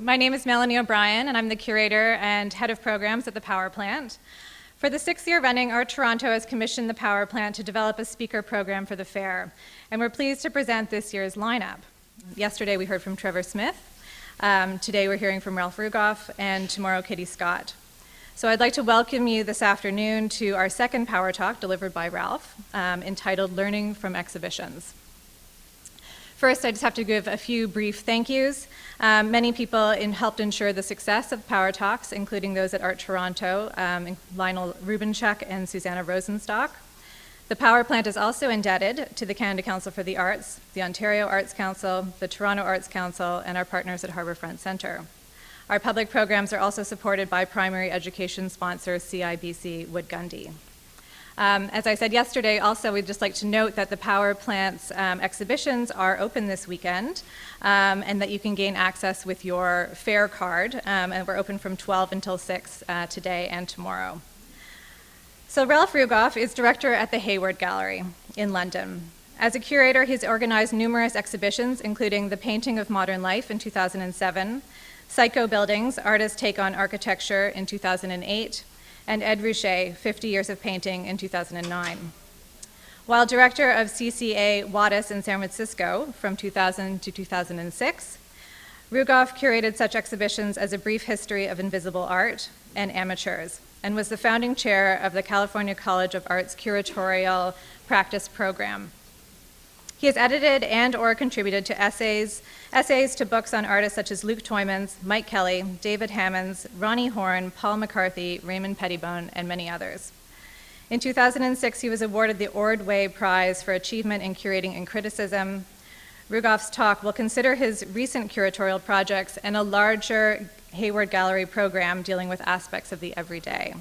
My name is Melanie O'Brien, and I'm the curator and head of programs at the Power Plant. For the 6th year running, Art Toronto has commissioned the Power Plant to develop a speaker program for the fair, and we're pleased to present this year's lineup. Yesterday we heard from Trevor Smith, today we're hearing from Ralph Rugoff, and tomorrow Kitty Scott. So I'd like to welcome you this afternoon to our second Power Talk delivered by Ralph, entitled Learning from Exhibitions. First, I just have to give a few brief thank yous. Many people helped ensure the success of Power Talks, including those at Art Toronto, Lionel Rubinchuk and Susanna Rosenstock. The Power Plant is also indebted to the Canada Council for the Arts, the Ontario Arts Council, the Toronto Arts Council, and our partners at Harbourfront Centre. Our public programs are also supported by primary education sponsor CIBC Wood Gundy. As I said yesterday, also we'd just like to note that the Power Plant's exhibitions are open this weekend and that you can gain access with your fare card, and we're open from 12 until 6 today and tomorrow. So Ralph Rugoff is director at the Hayward Gallery in London. As a curator, he's organized numerous exhibitions, including The Painting of Modern Life in 2007, Psycho Buildings, Artists Take on Architecture in 2008, and Ed Ruscha, 50 Years of Painting in 2009. While director of CCA Wattis in San Francisco from 2000 to 2006, Rugoff curated such exhibitions as A Brief History of Invisible Art and Amateurs, and was the founding chair of the California College of Arts Curatorial Practice Program. He has edited and or contributed to essays to books on artists such as Luc Tuymans, Mike Kelley, David Hammons, Roni Horn, Paul McCarthy, Raymond Pettibon, and many others. In 2006, he was awarded the Ordway Prize for Achievement in Curating and Criticism. Rugoff's talk will consider his recent curatorial projects and a larger Hayward Gallery program dealing with aspects of the everyday.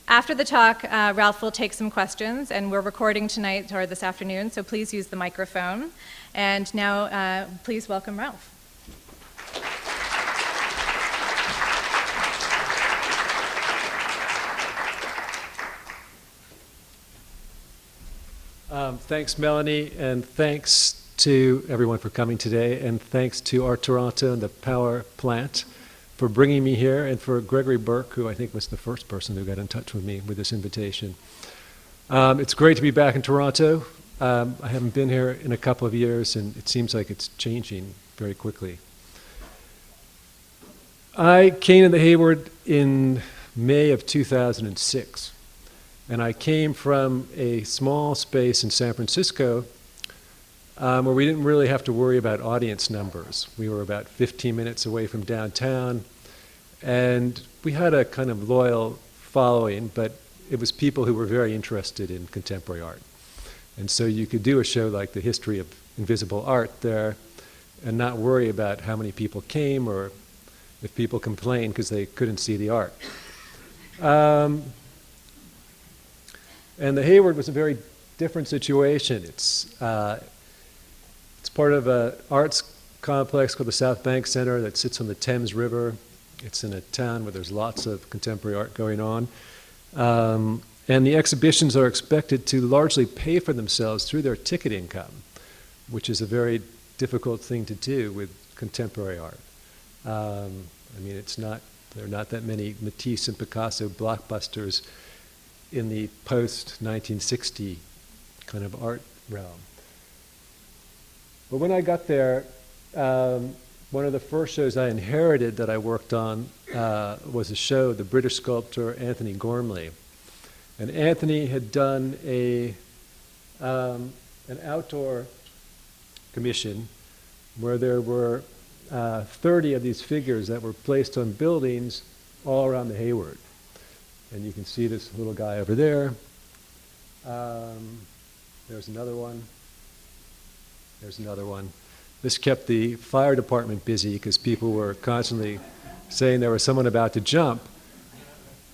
After the talk, Ralph will take some questions, and we're recording tonight or this afternoon, so please use the microphone. And now, please welcome Ralph. Thanks, Melanie, and thanks to everyone for coming today, and thanks to Art Toronto and the Power Plant for bringing me here, and for Gregory Burke, who I think was the first person who got in touch with me with this invitation. It's great to be back in Toronto. I haven't been here in a couple of years, and it seems like it's changing very quickly. I came to the Hayward in May of 2006, and I came from a small space in San Francisco where we didn't really have to worry about audience numbers. We were about 15 minutes away from downtown, and we had a kind of loyal following, but it was people who were very interested in contemporary art. And so you could do a show like The History of Invisible Art there and not worry about how many people came or if people complained because they couldn't see the art. And the Hayward was a very different situation. It's part of an arts complex called the South Bank Center that sits on the Thames River. It's in a town where there's lots of contemporary art going on. And the exhibitions are expected to largely pay for themselves through their ticket income, which is a very difficult thing to do with contemporary art. I mean, there are not that many Matisse and Picasso blockbusters in the post-1960 kind of art realm. But when I got there, one of the first shows I inherited that I worked on was a show of the British sculptor Anthony Gormley. And Anthony had done an outdoor commission where there were 30 of these figures that were placed on buildings all around the Hayward. And you can see this little guy over there. There's another one. There's another one. This kept the fire department busy because people were constantly saying there was someone about to jump.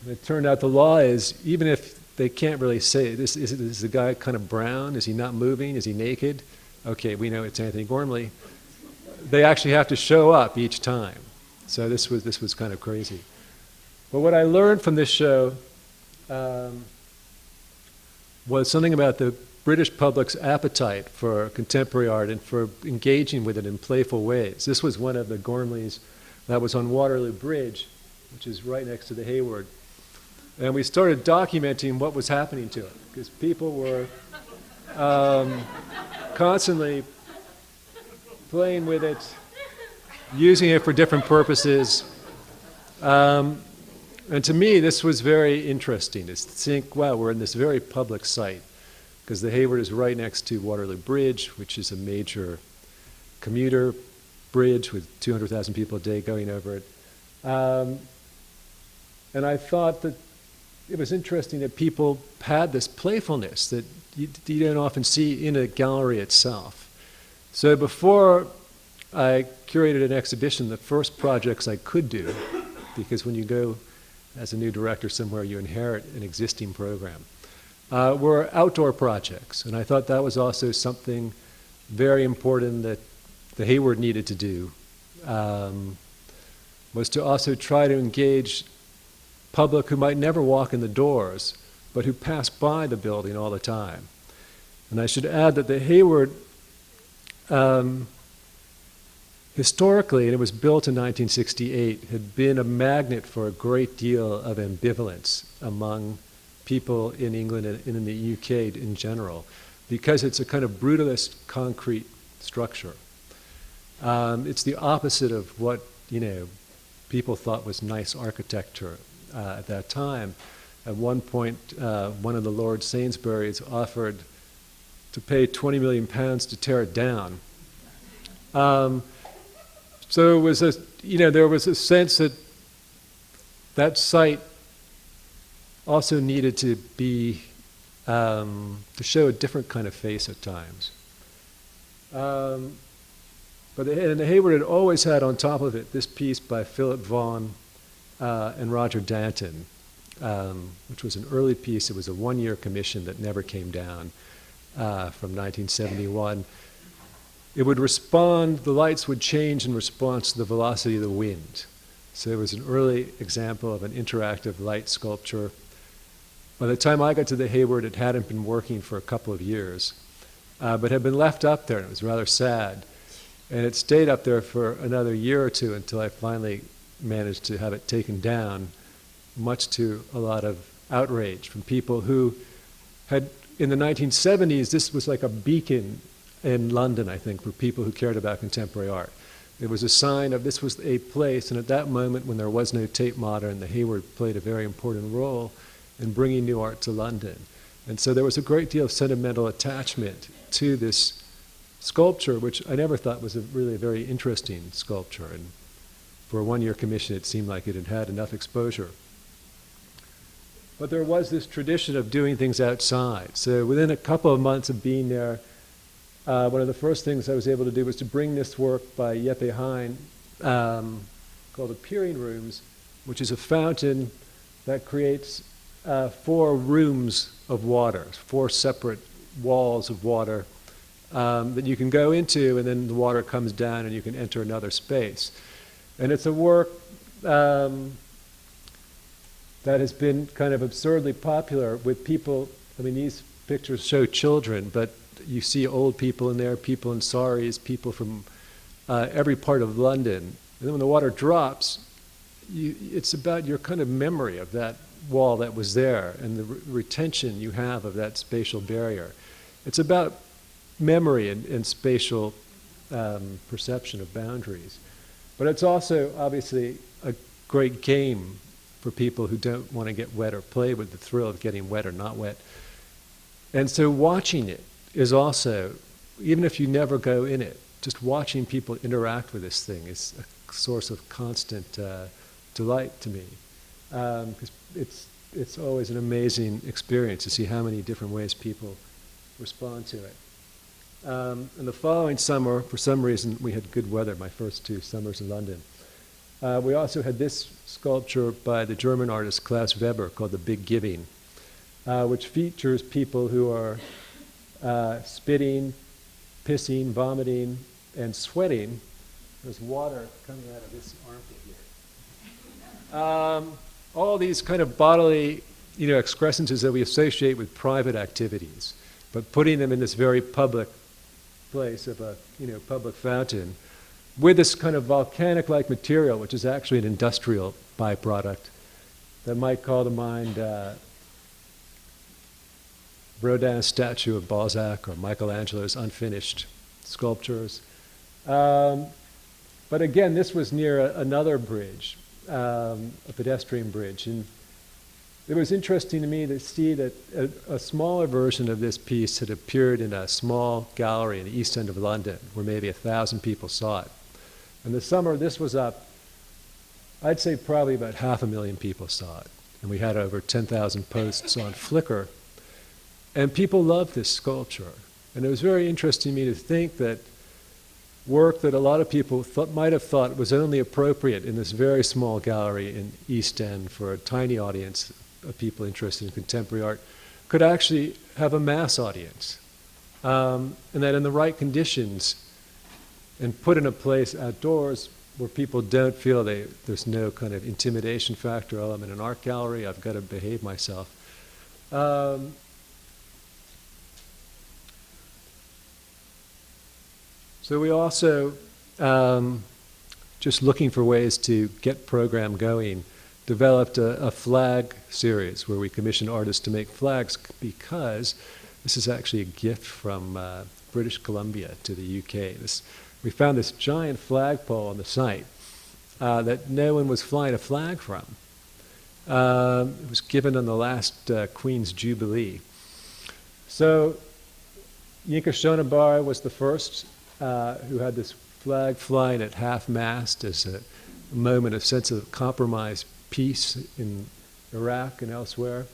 And it turned out the law is, even if they can't really say, is the guy kind of brown? Is he not moving? Is he naked? Okay, we know it's Anthony Gormley. They actually have to show up each time. So this was kind of crazy. But what I learned from this show was something about the British public's appetite for contemporary art and for engaging with it in playful ways. This was one of the Gormleys that was on Waterloo Bridge, which is right next to the Hayward. And we started documenting what was happening to it, because people were constantly playing with it, using it for different purposes. And to me, this was very interesting, to think, wow, we're in this very public site, because the Hayward is right next to Waterloo Bridge, which is a major commuter bridge with 200,000 people a day going over it. And I thought that it was interesting that people had this playfulness that you don't often see in a gallery itself. So before I curated an exhibition, the first projects I could do, because when you go as a new director somewhere, you inherit an existing program, were outdoor projects. And I thought that was also something very important that the Hayward needed to do, was to also try to engage public who might never walk in the doors, but who pass by the building all the time. And I should add that the Hayward, historically, and it was built in 1968, had been a magnet for a great deal of ambivalence among people in England and in the UK in general, because it's a kind of brutalist concrete structure. It's the opposite of what, people thought was nice architecture at that time. At one point, one of the Lord Sainsburys offered to pay £20 million to tear it down. So it was there was a sense that that site also needed to be, to show a different kind of face at times. But the Hayward had always had on top of it this piece by Philip Vaughan and Roger Danton, which was an early piece. It was a one-year commission that never came down from 1971. It would respond, the lights would change in response to the velocity of the wind. So it was an early example of an interactive light sculpture. By the time I got to the Hayward, it hadn't been working for a couple of years, but had been left up there, and it was rather sad. And it stayed up there for another year or two until I finally managed to have it taken down, much to a lot of outrage from people who had, in the 1970s, this was like a beacon in London, I think, for people who cared about contemporary art. It was a sign of this was a place, and at that moment when there was no Tate Modern, the Hayward played a very important role in bringing new art to London. And so there was a great deal of sentimental attachment to this sculpture, which I never thought was really a very interesting sculpture. And for a one-year commission, it seemed like it had had enough exposure. But there was this tradition of doing things outside. So within a couple of months of being there, one of the first things I was able to do was to bring this work by Jeppe Hein, called The Peering Rooms, which is a fountain that creates 4 rooms of water, 4 separate walls of water that you can go into, and then the water comes down and you can enter another space. And it's a work that has been kind of absurdly popular with people. I mean, these pictures show children, but you see old people in there, people in saris, people from every part of London. And then when the water drops, it's about your kind of memory of that wall that was there and the retention you have of that spatial barrier. It's about memory and spatial perception of boundaries. But it's also obviously a great game for people who don't want to get wet or play with the thrill of getting wet or not wet. And so watching it is also, even if you never go in it, just watching people interact with this thing is a source of constant delight to me. Because it's always an amazing experience to see how many different ways people respond to it. And the following summer, for some reason, we had good weather, my first 2 summers in London. We also had this sculpture by the German artist Klaus Weber called The Big Giving, which features people who are spitting, pissing, vomiting, and sweating. There's water coming out of this armpit here. All these kind of bodily excrescences that we associate with private activities. but putting them in this very public place of a public fountain with this kind of volcanic-like material, which is actually an industrial byproduct that might call to mind Rodin's statue of Balzac or Michelangelo's unfinished sculptures. But again, this was near another bridge, a pedestrian bridge. And it was interesting to me to see that a smaller version of this piece had appeared in a small gallery in the East End of London, where maybe 1,000 people saw it. In the summer, this was up, I'd say probably about 500,000 people saw it. And we had over 10,000 posts on Flickr. And people loved this sculpture. And it was very interesting to me to think that work that a lot of people might have thought was only appropriate in this very small gallery in East End for a tiny audience of people interested in contemporary art could actually have a mass audience. And that in the right conditions and put in a place outdoors where people don't feel there's no kind of intimidation factor. Oh, I'm in an art gallery, I've got to behave myself. So we also, just looking for ways to get program going, developed a flag series where we commissioned artists to make flags, because this is actually a gift from British Columbia to the UK. We found this giant flagpole on the site that no one was flying a flag from. It was given on the last Queen's Jubilee. So Yinka Shonabar was the first who had this flag flying at half-mast as a moment of sense of compromise, peace in Iraq and elsewhere.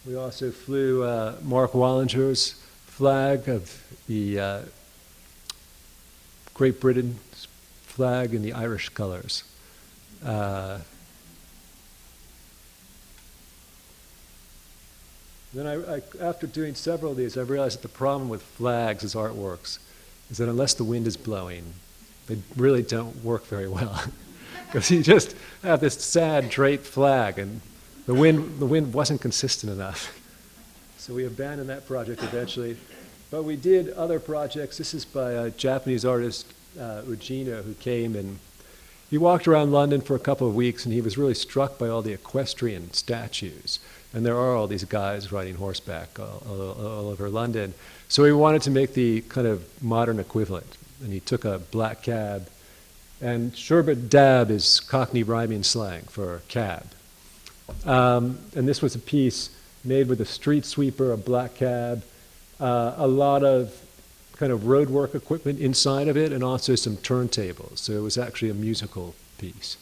We also flew Mark Wallinger's flag of the Great Britain's flag in the Irish colors. Then after doing several of these, I realized that the problem with flags as artworks is that unless the wind is blowing, they really don't work very well. Because you just have this sad draped flag, and the wind wasn't consistent enough. So we abandoned that project eventually. But we did other projects. This is by a Japanese artist, Ujino, who came, and he walked around London for a couple of weeks, and he was really struck by all the equestrian statues. And there are all these guys riding horseback all over London. So he wanted to make the kind of modern equivalent. And he took a black cab. And sherbet dab is Cockney rhyming slang for cab. And this was a piece made with a street sweeper, a black cab, a lot of kind of roadwork equipment inside of it, and also some turntables. So it was actually a musical piece.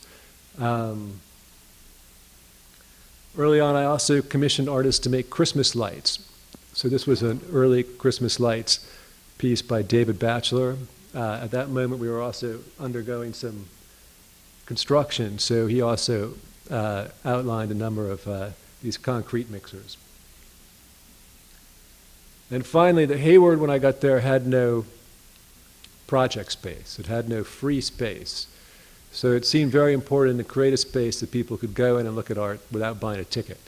Early on, I also commissioned artists to make Christmas lights. So this was an early Christmas lights piece by David Batchelor. At that moment, we were also undergoing some construction, so he also outlined a number of these concrete mixers. And finally, the Hayward, when I got there, had no project space. It had no free space. So it seemed very important to create a space that people could go in and look at art without buying a ticket.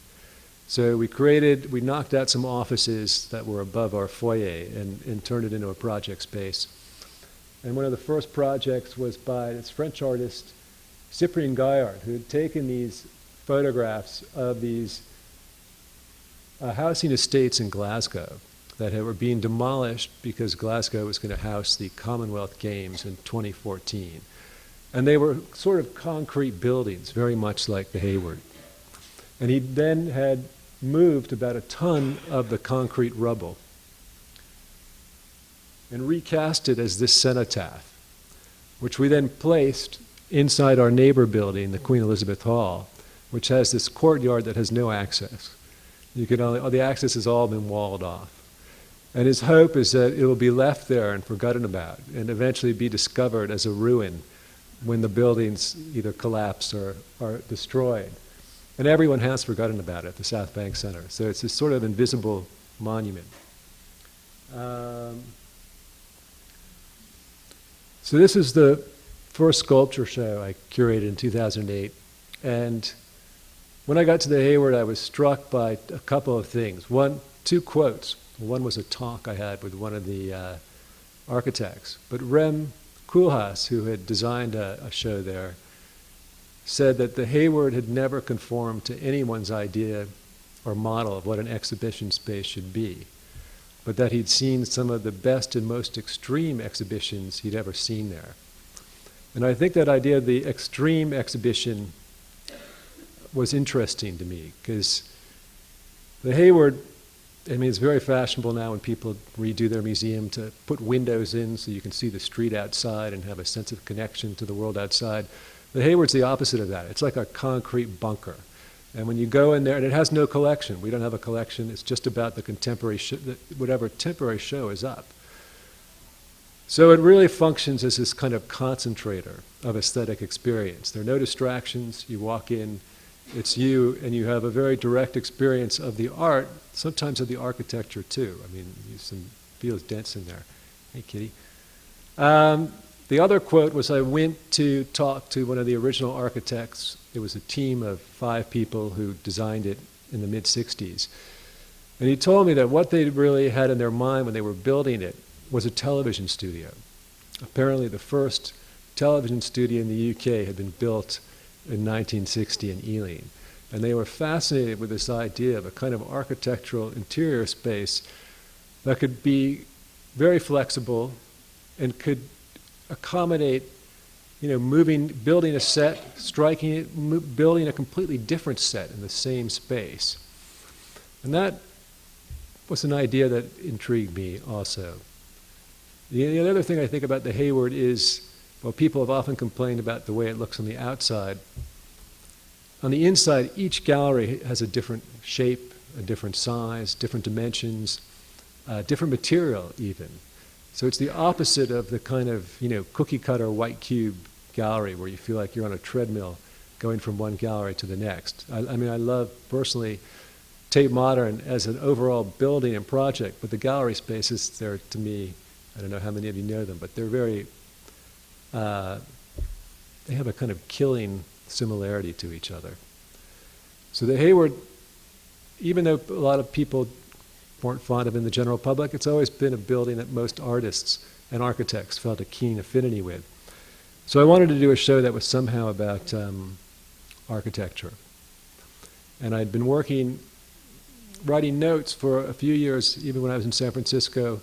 So we knocked out some offices that were above our foyer and turned it into a project space. And one of the first projects was by this French artist, Cyprien Gaillard, who had taken these photographs of these housing estates in Glasgow that were being demolished because Glasgow was going to house the Commonwealth Games in 2014. And they were sort of concrete buildings, very much like the Hayward. And he then had moved about a ton of the concrete rubble and recast it as this cenotaph, which we then placed inside our neighbor building, the Queen Elizabeth Hall, which has this courtyard that has no access. The access has all been walled off. And his hope is that it will be left there and forgotten about, and eventually be discovered as a ruin when the buildings either collapse or are destroyed. And everyone has forgotten about it at the South Bank Center. So it's this sort of invisible monument. So this is the first sculpture show I curated in 2008. And when I got to the Hayward, I was struck by a couple of things. Two quotes. One was a talk I had with one of the architects. But Rem Koolhaas, who had designed a show there, said that the Hayward had never conformed to anyone's idea or model of what an exhibition space should be, but that he'd seen some of the best and most extreme exhibitions he'd ever seen there. And I think that idea of the extreme exhibition was interesting to me, because the Hayward, I mean, it's very fashionable now when people redo their museum to put windows in so you can see the street outside and have a sense of connection to the world outside. The Hayward's the opposite of that. It's like a concrete bunker. And when you go in there, and it has no collection. We don't have a collection. It's just about the contemporary, whatever temporary show is up. So it really functions as this kind of concentrator of aesthetic experience. There are no distractions. You walk in, it's you, and you have a very direct experience of the art, sometimes of the architecture too. I mean, feels dense in there. Hey, kitty. The other quote was, I went to talk to one of the original architects. It was a team of 5 people who designed it in the mid-60s. And he told me that what they really had in their mind when they were building it was a television studio. Apparently the first television studio in the UK had been built in 1960 in Ealing. And they were fascinated with this idea of a kind of architectural interior space that could be very flexible and could accommodate, building a set, striking it, building a completely different set in the same space. And that was an idea that intrigued me also. The other thing I think about the Hayward is, well, people have often complained about the way it looks on the outside. On the inside, each gallery has a different shape, a different size, different dimensions, different material even. So it's the opposite of the kind of, cookie cutter white cube gallery where you feel like you're on a treadmill going from one gallery to the next. I love personally Tate Modern as an overall building and project, but the gallery spaces there, to me, I don't know how many of you know them, but they're very, they have a kind of killing similarity to each other. So the Hayward, even though a lot of people weren't fond of in the general public, it's always been a building that most artists and architects felt a keen affinity with. So I wanted to do a show that was somehow about architecture. And I'd been writing notes for a few years, even when I was in San Francisco,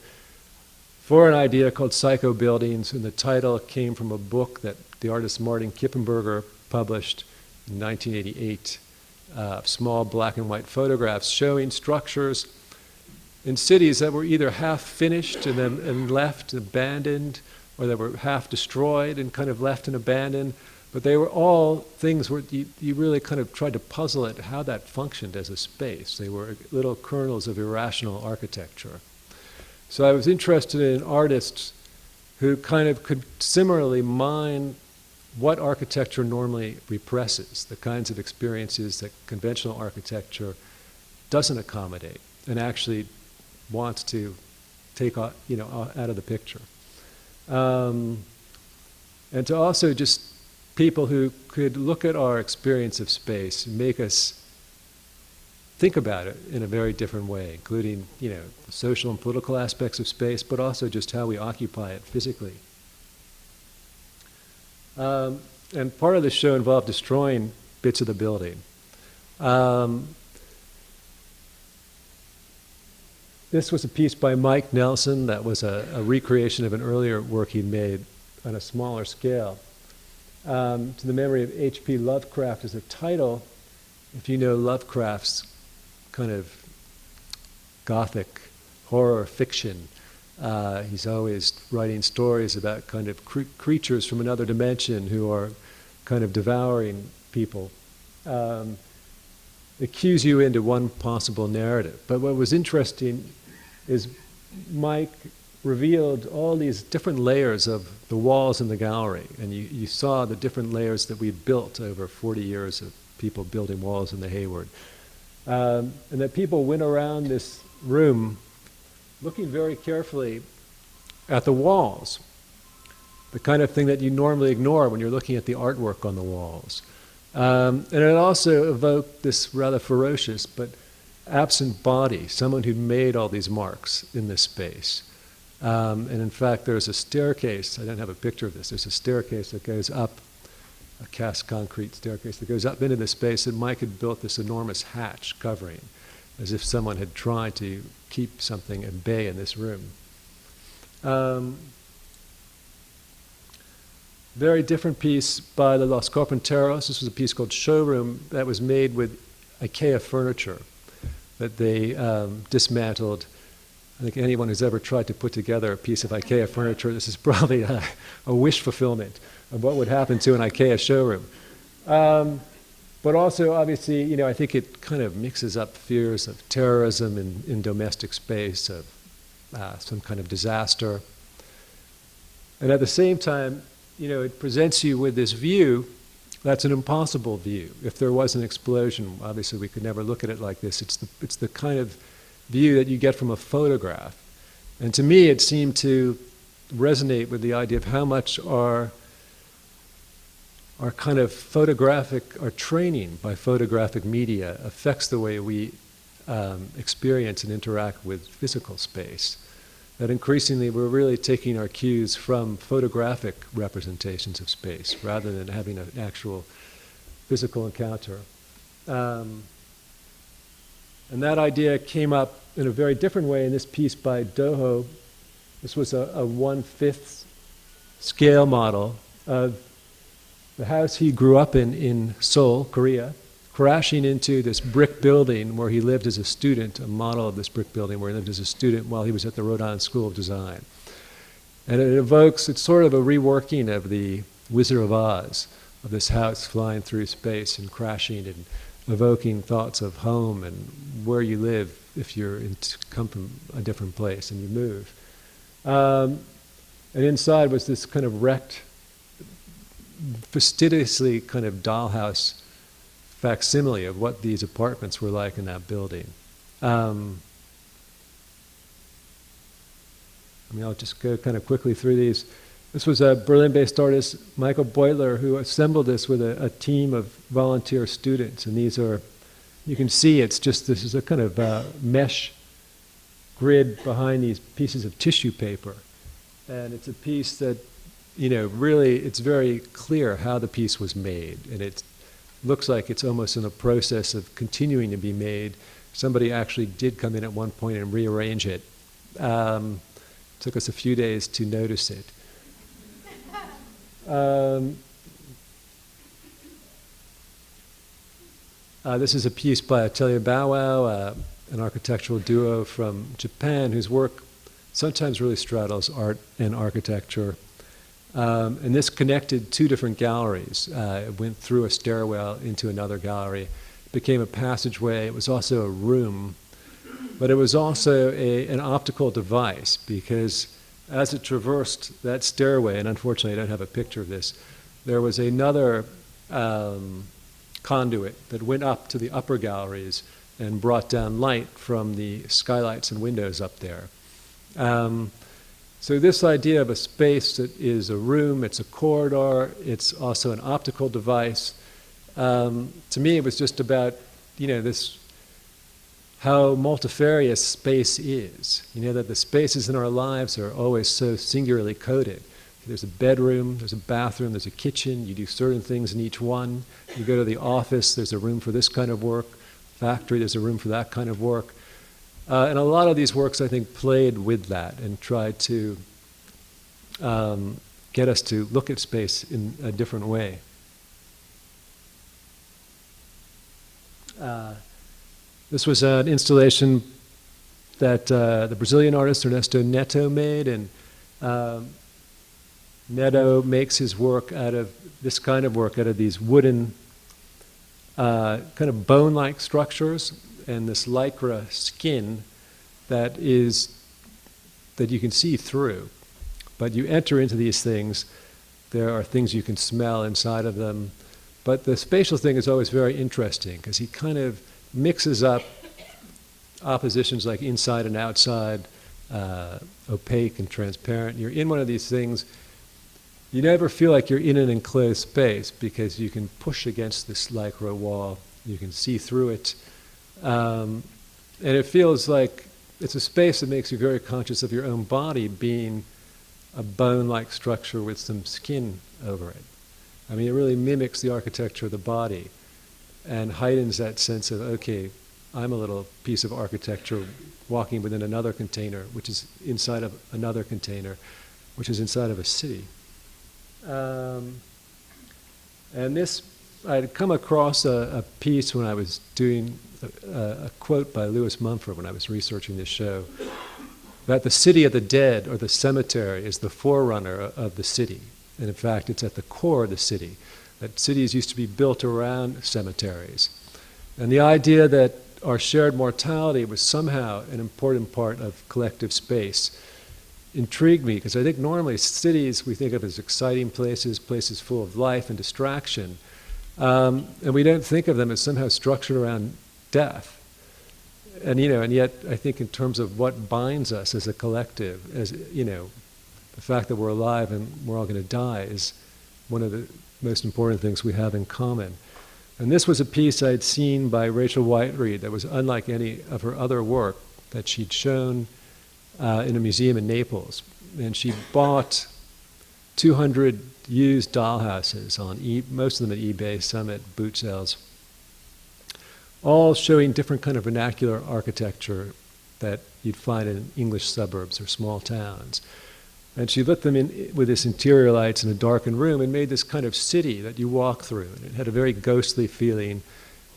for an idea called Psycho Buildings, and the title came from a book that the artist Martin Kippenberger published in 1988, small black and white photographs showing structures in cities that were either half finished and left abandoned, or that were half destroyed and kind of left and abandoned. But they were all things where you really kind of tried to puzzle it how that functioned as a space. They were little kernels of irrational architecture. So I was interested in artists who kind of could similarly mine what architecture normally represses, the kinds of experiences that conventional architecture doesn't accommodate and actually wants to take out of the picture. And to also just people who could look at our experience of space and make us think about it in a very different way, including, the social and political aspects of space, but also just how we occupy it physically. And part of the show involved destroying bits of the building. This was a piece by Mike Nelson that was a recreation of an earlier work he'd made on a smaller scale. To the memory of H.P. Lovecraft as a title, if you know Lovecraft's kind of gothic horror fiction, he's always writing stories about kind of creatures from another dimension who are kind of devouring people. It cues you into one possible narrative. But what was interesting is Mike revealed all these different layers of the walls in the gallery. And you saw the different layers that we built over 40 years of people building walls in the Hayward. And that people went around this room looking very carefully at the walls, the kind of thing that you normally ignore when you're looking at the artwork on the walls. And it also evoked this rather ferocious but absent body, someone who made all these marks in this space. And in fact, there's a staircase. I don't have a picture of this. There's a staircase that goes up, a cast concrete staircase that goes up into this space, and Mike had built this enormous hatch covering, as if someone had tried to keep something at bay in this room. Very different piece by the Los Carpinteros. This was a piece called Showroom that was made with IKEA furniture that they dismantled. I think anyone who's ever tried to put together a piece of IKEA furniture, this is probably a wish fulfillment of what would happen to an IKEA showroom. But also, obviously, I think it kind of mixes up fears of terrorism in domestic space, of some kind of disaster. And at the same time, it presents you with this view that's an impossible view. If there was an explosion, obviously we could never look at it like this. It's the kind of view that you get from a photograph. And to me, it seemed to resonate with the idea of how much our kind of our training by photographic media affects the way we experience and interact with physical space. That increasingly we're really taking our cues from photographic representations of space rather than having an actual physical encounter. And that idea came up in a very different way in this piece by Doho. This was a 1/5 scale model of the house he grew up in Seoul, Korea, crashing into this brick building where he lived as a student, a model of this brick building where he lived as a student while he was at the Rhode Island School of Design. And it's sort of a reworking of the Wizard of Oz, of this house flying through space and crashing and evoking thoughts of home and where you live if you're come from a different place and you move. And inside was this kind of wrecked, fastidiously kind of dollhouse facsimile of what these apartments were like in that building. I'll just go kind of quickly through these. This was a Berlin-based artist, Michael Boyler, who assembled this with a team of volunteer students. And these are, you can see this is a kind of mesh grid behind these pieces of tissue paper. And it's a piece that, really, it's very clear how the piece was made. And it looks like it's almost in a process of continuing to be made. Somebody actually did come in at one point and rearrange it. Took us a few days to notice it. This is a piece by Atelier Bow Wow, an architectural duo from Japan whose work sometimes really straddles art and architecture. And this connected two different galleries. It went through a stairwell into another gallery. It became a passageway. It was also a room. But it was also an optical device because as it traversed that stairway, and unfortunately I don't have a picture of this, there was another conduit that went up to the upper galleries and brought down light from the skylights and windows up there. So this idea of a space that is a room, it's a corridor, it's also an optical device. To me, it was just about, this how multifarious space is. That the spaces in our lives are always so singularly coded. There's a bedroom, there's a bathroom, there's a kitchen, you do certain things in each one. You go to the office, there's a room for this kind of work. Factory, there's a room for that kind of work. And a lot of these works, I think, played with that and tried to get us to look at space in a different way. This was an installation that the Brazilian artist Ernesto Neto made, and Neto makes his work out of this kind of work, out of these wooden kind of bone-like structures and this lycra skin that you can see through. But you enter into these things, there are things you can smell inside of them. But the spatial thing is always very interesting because he kind of mixes up oppositions like inside and outside, opaque and transparent. You're in one of these things, you never feel like you're in an enclosed space because you can push against this lycra wall, you can see through it, and it feels like it's a space that makes you very conscious of your own body being a bone-like structure with some skin over it. I mean, it really mimics the architecture of the body and heightens that sense of, okay, I'm a little piece of architecture walking within another container, which is inside of another container, which is inside of a city. And this, I'd come across a piece when I was doing a quote by Lewis Mumford when I was researching this show, that the city of the dead, or the cemetery, is the forerunner of the city. And in fact, it's at the core of the city, that cities used to be built around cemeteries. And the idea that our shared mortality was somehow an important part of collective space intrigued me, because I think normally cities we think of as exciting places, places full of life and distraction, and we don't think of them as somehow structured around death. And and yet I think in terms of what binds us as a collective, as the fact that we're alive and we're all going to die is one of the most important things we have in common. And this was a piece I'd seen by Rachel Whiteread that was unlike any of her other work that she'd shown in a museum in Naples. And she bought 200 used dollhouses, most of them at eBay, some at boot sales, all showing different kind of vernacular architecture that you'd find in English suburbs or small towns. And she lit them in with this interior lights in a darkened room and made this kind of city that you walk through. And it had a very ghostly feeling.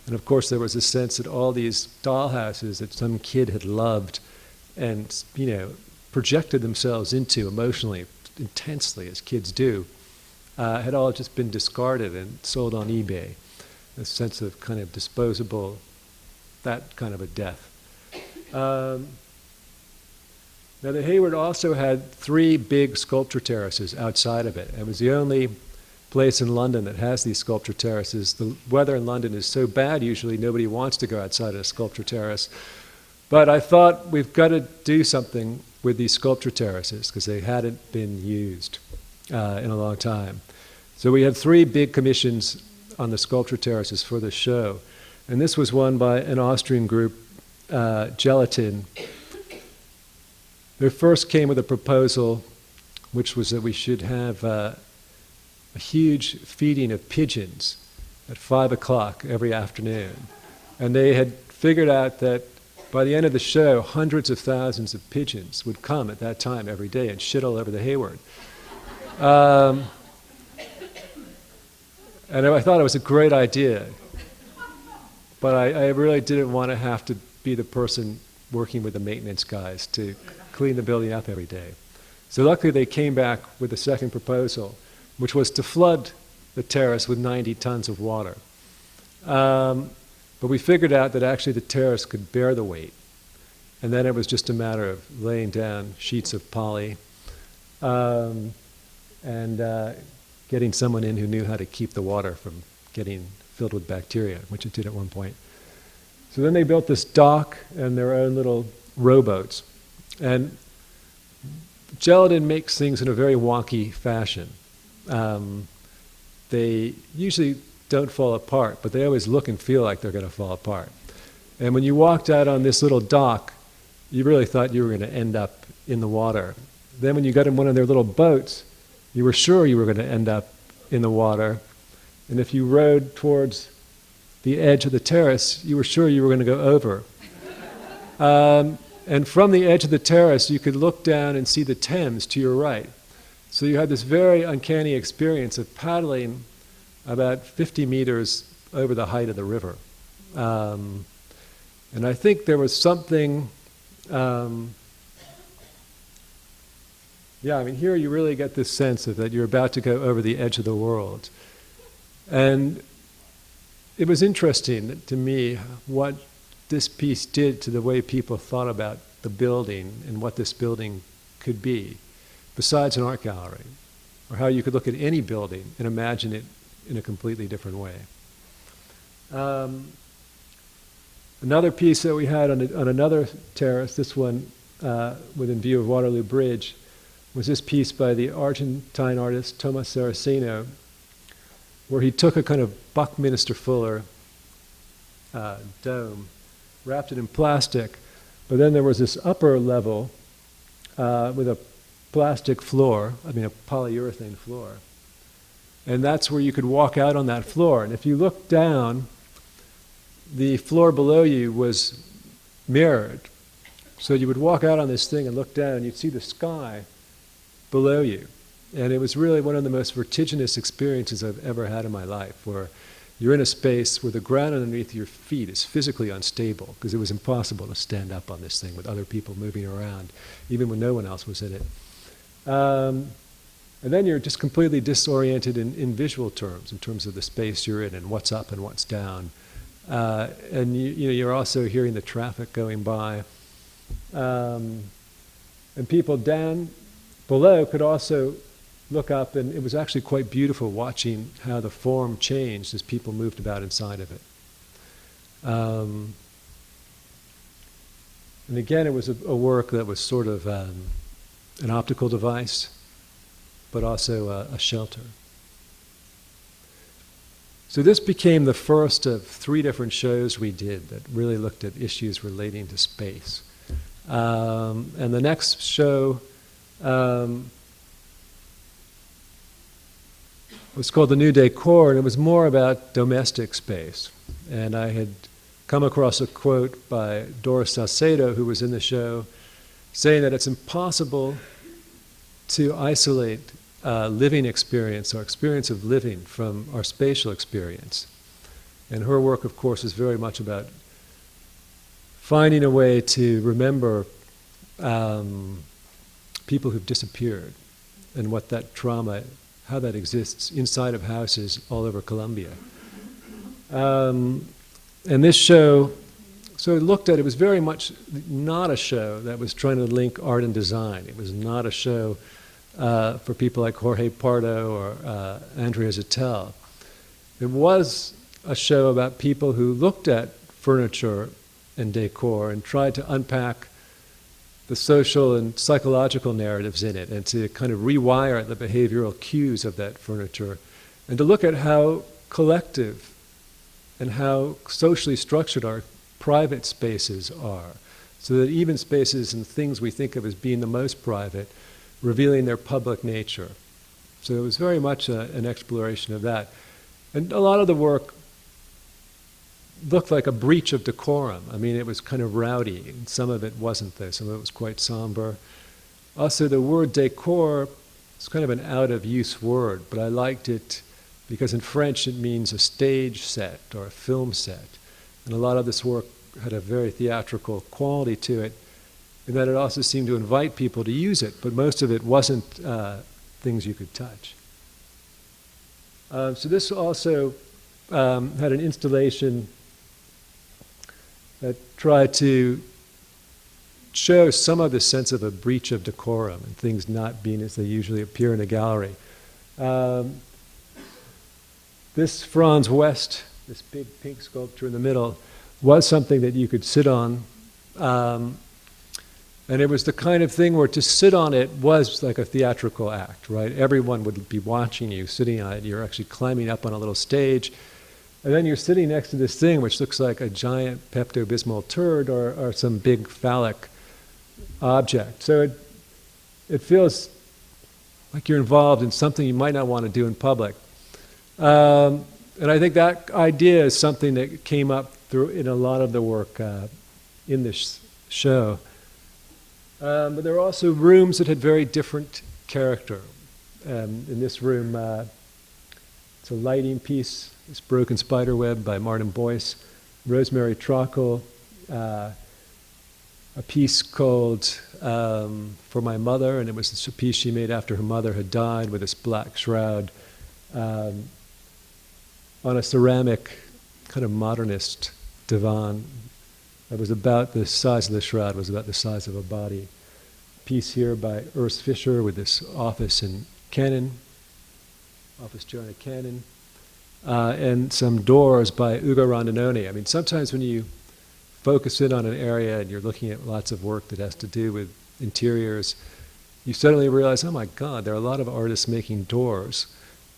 And of course there was a sense that all these dollhouses that some kid had loved and projected themselves into emotionally, intensely, as kids do, had all just been discarded and sold on eBay. A sense of kind of disposable, that kind of a death. Now the Hayward also had 3 big sculpture terraces outside of it. It was the only place in London that has these sculpture terraces. The weather in London is so bad usually nobody wants to go outside a sculpture terrace. But I thought we've got to do something with these sculpture terraces because they hadn't been used in a long time. So we had 3 big commissions on the sculpture terraces for the show. And this was one by an Austrian group, Gelatin. They first came with a proposal, which was that we should have a huge feeding of pigeons at 5 o'clock every afternoon. And they had figured out that by the end of the show, hundreds of thousands of pigeons would come at that time every day and shit all over the Hayward. And I thought it was a great idea. But I really didn't want to have to be the person working with the maintenance guys to clean the building up every day. So luckily they came back with a second proposal, which was to flood the terrace with 90 tons of water. But we figured out that actually the terrace could bear the weight. And then it was just a matter of laying down sheets of poly and getting someone in who knew how to keep the water from getting filled with bacteria, which it did at one point. So then they built this dock and their own little rowboats. And Gelatin makes things in a very wonky fashion. They usually don't fall apart, but they always look and feel like they're going to fall apart. And when you walked out on this little dock, you really thought you were going to end up in the water. Then when you got in one of their little boats, you were sure you were going to end up in the water. And if you rowed towards the edge of the terrace, you were sure you were going to go over. And from the edge of the terrace, you could look down and see the Thames to your right. So you had this very uncanny experience of paddling about 50 meters over the height of the river. And I think there was something, here you really get this sense of that you're about to go over the edge of the world. And it was interesting to me what this piece did to the way people thought about the building and what this building could be, besides an art gallery, or how you could look at any building and imagine it in a completely different way. Another piece that we had on another terrace, this one within view of Waterloo Bridge, was this piece by the Argentine artist Thomas Saracino, where he took a kind of Buckminster Fuller dome, wrapped it in plastic, but then there was this upper level with a plastic floor, a polyurethane floor. And that's where you could walk out on that floor. And if you look down, the floor below you was mirrored. So you would walk out on this thing and look down, and you'd see the sky below you. And it was really one of the most vertiginous experiences I've ever had in my life, where you're in a space where the ground underneath your feet is physically unstable, because it was impossible to stand up on this thing with other people moving around, even when no one else was in it. And then you're just completely disoriented in visual terms, in terms of the space you're in and what's up and what's down. And you're also hearing the traffic going by. And people down below could also look up, and it was actually quite beautiful watching how the form changed as people moved about inside of it. And again, it was a work that was sort of an optical device, but also a shelter. So this became the first of 3 different shows we did that really looked at issues relating to space. And the next show was called The New Decor, and it was more about domestic space. And I had come across a quote by Doris Salcedo, who was in the show, saying that it's impossible to isolate living experience, our experience of living, from our spatial experience. And her work, of course, is very much about finding a way to remember people who've disappeared and what that trauma, how that exists inside of houses all over Colombia. And this show, so it looked at, it was very much not a show that was trying to link art and design. It was not a show for people like Jorge Pardo or Andrea Zattel. It was a show about people who looked at furniture and decor and tried to unpack the social and psychological narratives in it, and to kind of rewire the behavioral cues of that furniture, and to look at how collective and how socially structured our private spaces are, so that even spaces and things we think of as being the most private, revealing their public nature. So it was very much an exploration of that. And a lot of the work looked like a breach of decorum. I mean, it was kind of rowdy, and some of it wasn't though. Some of it was quite somber. Also, the word decor is kind of an out-of-use word, but I liked it because in French it means a stage set or a film set. And a lot of this work had a very theatrical quality to it, in that it also seemed to invite people to use it, but most of it wasn't things you could touch. So this also had an installation that tried to show some of the sense of a breach of decorum and things not being as they usually appear in a gallery. This Franz West, this big pink sculpture in the middle, was something that you could sit on. And it was the kind of thing where to sit on it was like a theatrical act, right? Everyone would be watching you sitting on it. You're actually climbing up on a little stage. And then you're sitting next to this thing which looks like a giant Pepto-Bismol turd or some big phallic object. So it feels like you're involved in something you might not want to do in public. And I think that idea is something that came up through in a lot of the work in this show. But there are also rooms that had very different character. In this room, it's a lighting piece, this Broken Spiderweb by Martin Boyce, Rosemary Trockle, a piece called For My Mother, and it was a piece she made after her mother had died with this black shroud on a ceramic kind of modernist divan that was about the size of the shroud, was about the size of a body. Piece here by Urs Fischer with this office in Cannon, office chair in a Cannon, and some doors by Ugo Rondinone. I mean, sometimes when you focus in on an area and you're looking at lots of work that has to do with interiors, you suddenly realize, oh my God, there are a lot of artists making doors.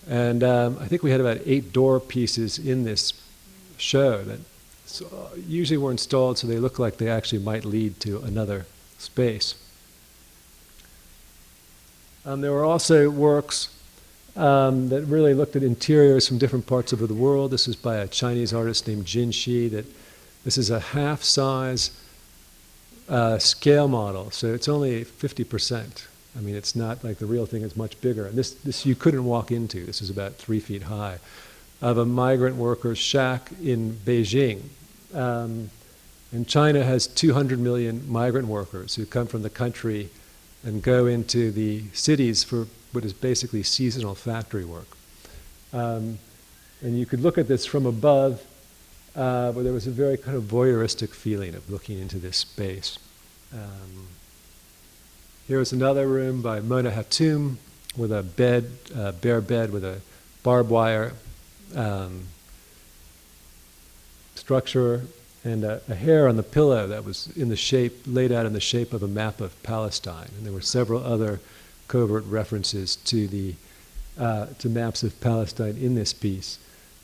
And I think we had about 8 door pieces in this show that usually were installed so they look like they actually might lead to another space. There were also works that really looked at interiors from different parts of the world. This was by a Chinese artist named Jin Shi. This is a half-size scale model, so it's only 50%. I mean, it's not like the real thing is much bigger. And this you couldn't walk into. This is about 3 feet high, of a migrant worker's shack in Beijing. And China has 200 million migrant workers who come from the country and go into the cities for what is basically seasonal factory work. And you could look at this from above, where there was a very kind of voyeuristic feeling of looking into this space. Here's another room by Mona Hatoum with a bed, bare bed with a barbed wire structure and a hair on the pillow that was in the shape, laid out in the shape of a map of Palestine. And there were several other covert references to maps of Palestine in this piece.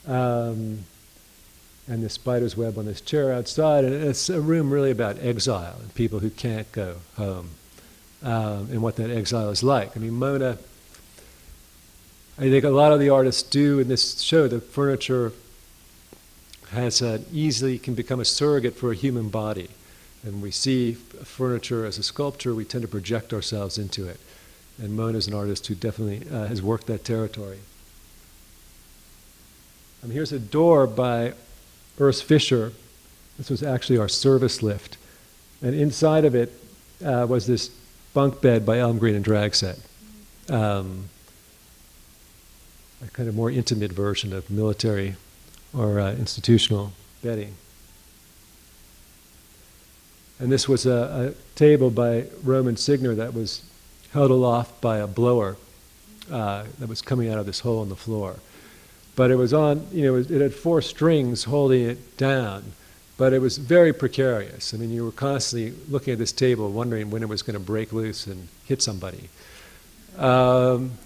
And the spider's web on this chair outside. And it's a room really about exile and people who can't go home. And what that exile is like. I mean, Mona, I think a lot of the artists do in this show, the furniture has easily can become a surrogate for a human body. And we see furniture as a sculpture, we tend to project ourselves into it. And Mona's an artist who definitely has worked that territory. Here's a door by Urs Fischer. This was actually our service lift. And inside of it was this bunk bed by Elm Green and Dragset. A kind of more intimate version of military or institutional bedding. And this was a table by Roman Signer that was held aloft by a blower that was coming out of this hole in the floor. But it was on, it had 4 strings holding it down, but it was very precarious. I mean, you were constantly looking at this table, wondering when it was going to break loose and hit somebody. And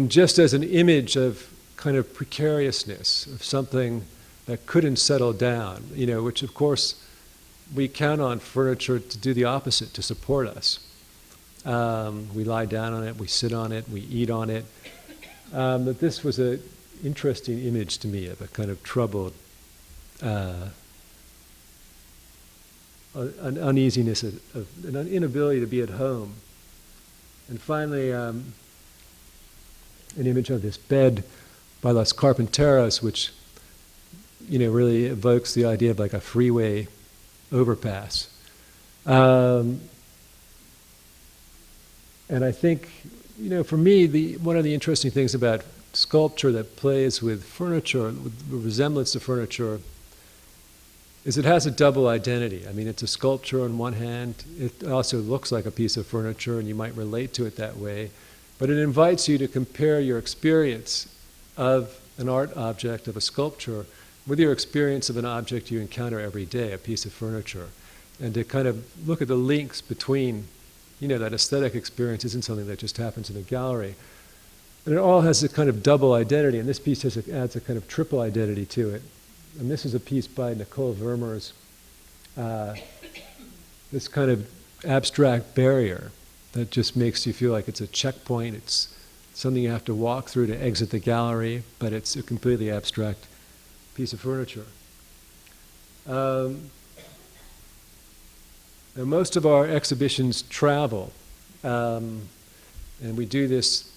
just as an image of kind of precariousness, of something that couldn't settle down, which of course we count on furniture to do the opposite, to support us. We lie down on it, we sit on it, we eat on it. But this was an interesting image to me of a kind of troubled, an uneasiness, of an inability to be at home. And finally, an image of this bed by Los Carpinteros, which really evokes the idea of like a freeway overpass. And I think, for me, one of the interesting things about sculpture that plays with furniture, with the resemblance to furniture, is it has a double identity. I mean, it's a sculpture on one hand. It also looks like a piece of furniture, and you might relate to it that way. But it invites you to compare your experience of an art object, of a sculpture, with your experience of an object you encounter every day, a piece of furniture, and to kind of look at the links between, that aesthetic experience isn't something that just happens in a gallery. And it all has a kind of double identity, and this piece adds a kind of triple identity to it. And this is a piece by Nicole Vermeer's, this kind of abstract barrier that just makes you feel like it's a checkpoint. It's something you have to walk through to exit the gallery, but it's a completely abstract piece of furniture. Now most of our exhibitions travel, and we do this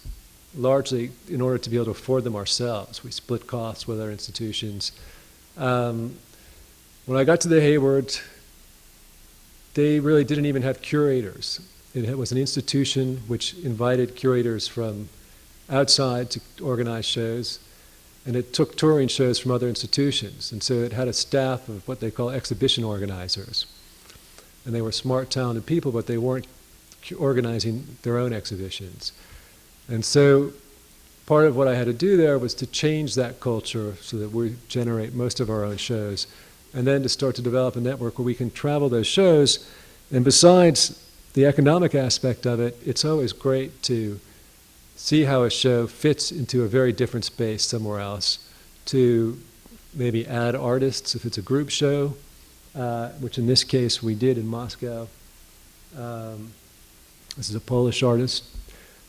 largely in order to be able to afford them ourselves. We split costs with our institutions. When I got to the Hayward, they really didn't even have curators. It was an institution which invited curators from outside to organize shows, and it took touring shows from other institutions. And so it had a staff of what they call exhibition organizers. And they were smart, talented people, but they weren't organizing their own exhibitions. And so part of what I had to do there was to change that culture so that we generate most of our own shows, and then to start to develop a network where we can travel those shows. And besides the economic aspect of it, it's always great to see how a show fits into a very different space somewhere else, to maybe add artists if it's a group show, which in this case we did in Moscow. This is a Polish artist,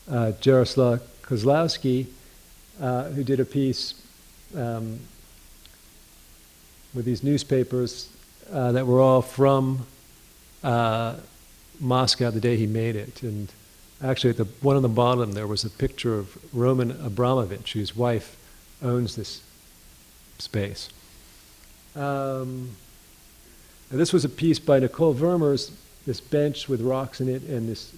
Jaroslaw Kozlowski, who did a piece with these newspapers that were all from Moscow the day he made it. And actually, at the one on the bottom, there was a picture of Roman Abramovich, whose wife owns this space. And this was a piece by Nicole Vermeers, this bench with rocks in it, and this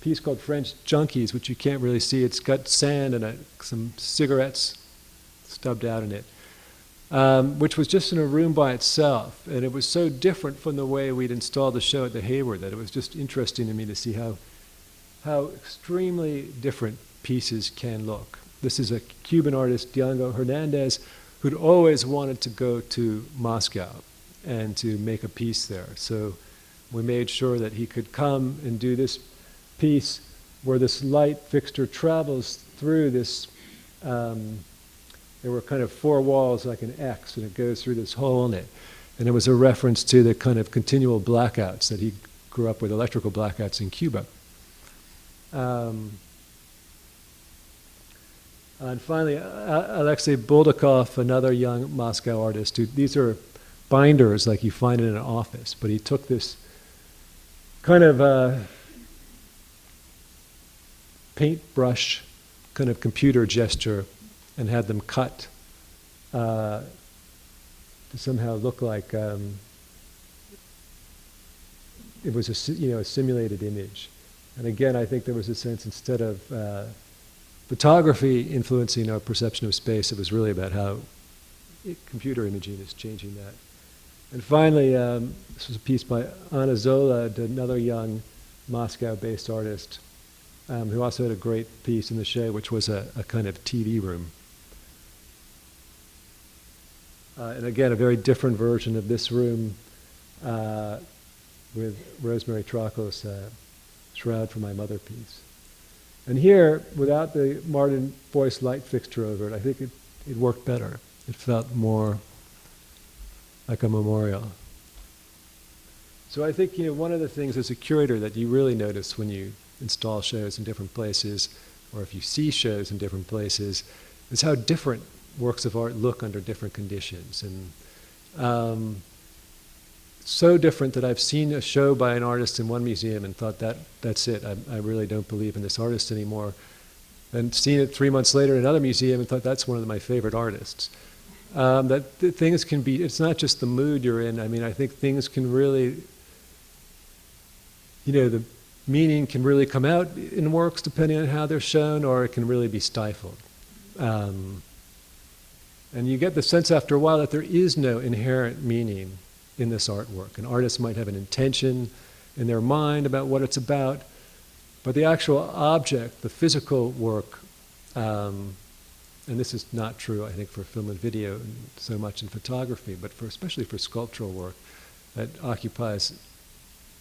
piece called French Junkies, which you can't really see. It's got sand and some cigarettes stubbed out in it, which was just in a room by itself. And it was so different from the way we'd installed the show at the Hayward that it was just interesting to me to see how extremely different pieces can look. This is a Cuban artist, Django Hernandez, who'd always wanted to go to Moscow and to make a piece there. So we made sure that he could come and do this piece where this light fixture travels through this, there were kind of four walls like an X, and it goes through this hole in it. And it was a reference to the kind of continual blackouts that he grew up with, electrical blackouts in Cuba. And finally, Alexey Boldikov, another young Moscow artist. These are binders like you find in an office, but he took this kind of paintbrush kind of computer gesture and had them cut to somehow look like it was a simulated image. And again, I think there was a sense, instead of photography influencing our perception of space, it was really about how computer imaging is changing that. And finally, this was a piece by Anna Zola, another young Moscow-based artist, who also had a great piece in the show, which was a kind of TV room. And again, a very different version of this room with Rosemary Trocos' Shroud for My Mother piece. And here, without the Martin Boyce light fixture over it, I think it worked better. It felt more like a memorial. So I think, one of the things as a curator that you really notice when you install shows in different places, or if you see shows in different places, is how different works of art look under different conditions. And so different that I've seen a show by an artist in one museum and thought that's it. I really don't believe in this artist anymore. And seen it 3 months later in another museum and thought that's one of my favorite artists. Things can be, it's not just the mood you're in. I mean, I think things can really, the meaning can really come out in works depending on how they're shown, or it can really be stifled. And you get the sense after a while that there is no inherent meaning in this artwork. An artist might have an intention in their mind about what it's about, but the actual object, the physical work, and this is not true, I think, for film and video so much in photography, but especially for sculptural work that occupies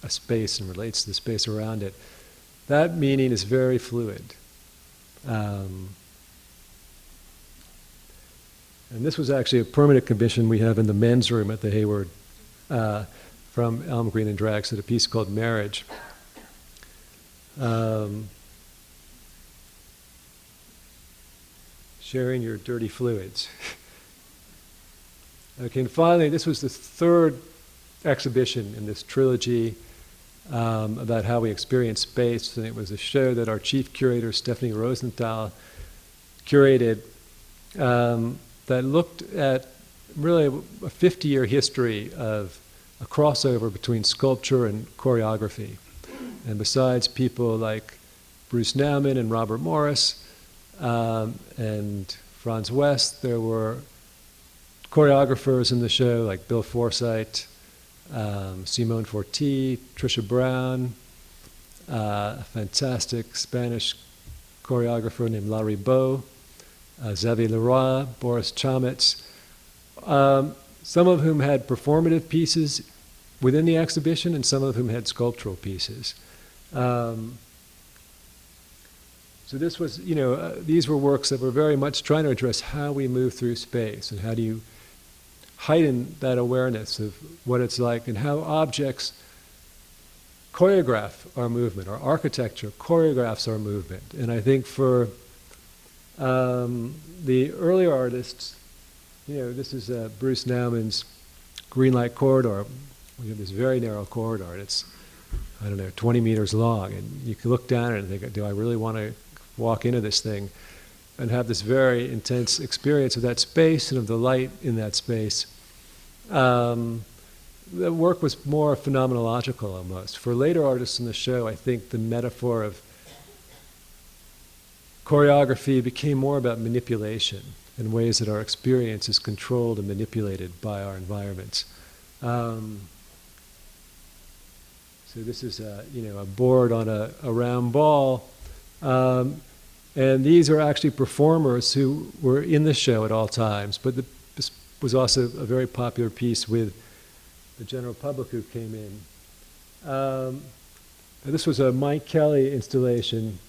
a space and relates to the space around it, that meaning is very fluid. And this was actually a permanent commission we have in the men's room at the Hayward from Elm Green and Drax, at a piece called Marriage. Sharing your dirty fluids. Okay, and finally, this was the third exhibition in this trilogy about how we experience space, and it was a show that our chief curator, Stephanie Rosenthal, curated that looked at really a 50-year history of a crossover between sculpture and choreography. And besides people like Bruce Nauman and Robert Morris and Franz West, there were choreographers in the show like Bill Forsythe, Simone Forti, Trisha Brown, a fantastic Spanish choreographer named Larry Beau, Xavier Leroy, Boris Chametz, some of whom had performative pieces within the exhibition, and some of whom had sculptural pieces. So this was, these were works that were very much trying to address how we move through space and how do you heighten that awareness of what it's like and how objects choreograph our movement, or architecture choreographs our movement. And I think for the earlier artists, this is Bruce Naumann's Green Light Corridor. We have this very narrow corridor, and it's, 20 meters long, and you can look down at it and think, do I really want to walk into this thing and have this very intense experience of that space and of the light in that space? The work was more phenomenological almost. For later artists in the show, I think the metaphor of choreography became more about manipulation in ways that our experience is controlled and manipulated by our environments. So this is a board on a round ball. And these are actually performers who were in the show at all times, but this was also a very popular piece with the general public who came in. And this was a Mike Kelley installation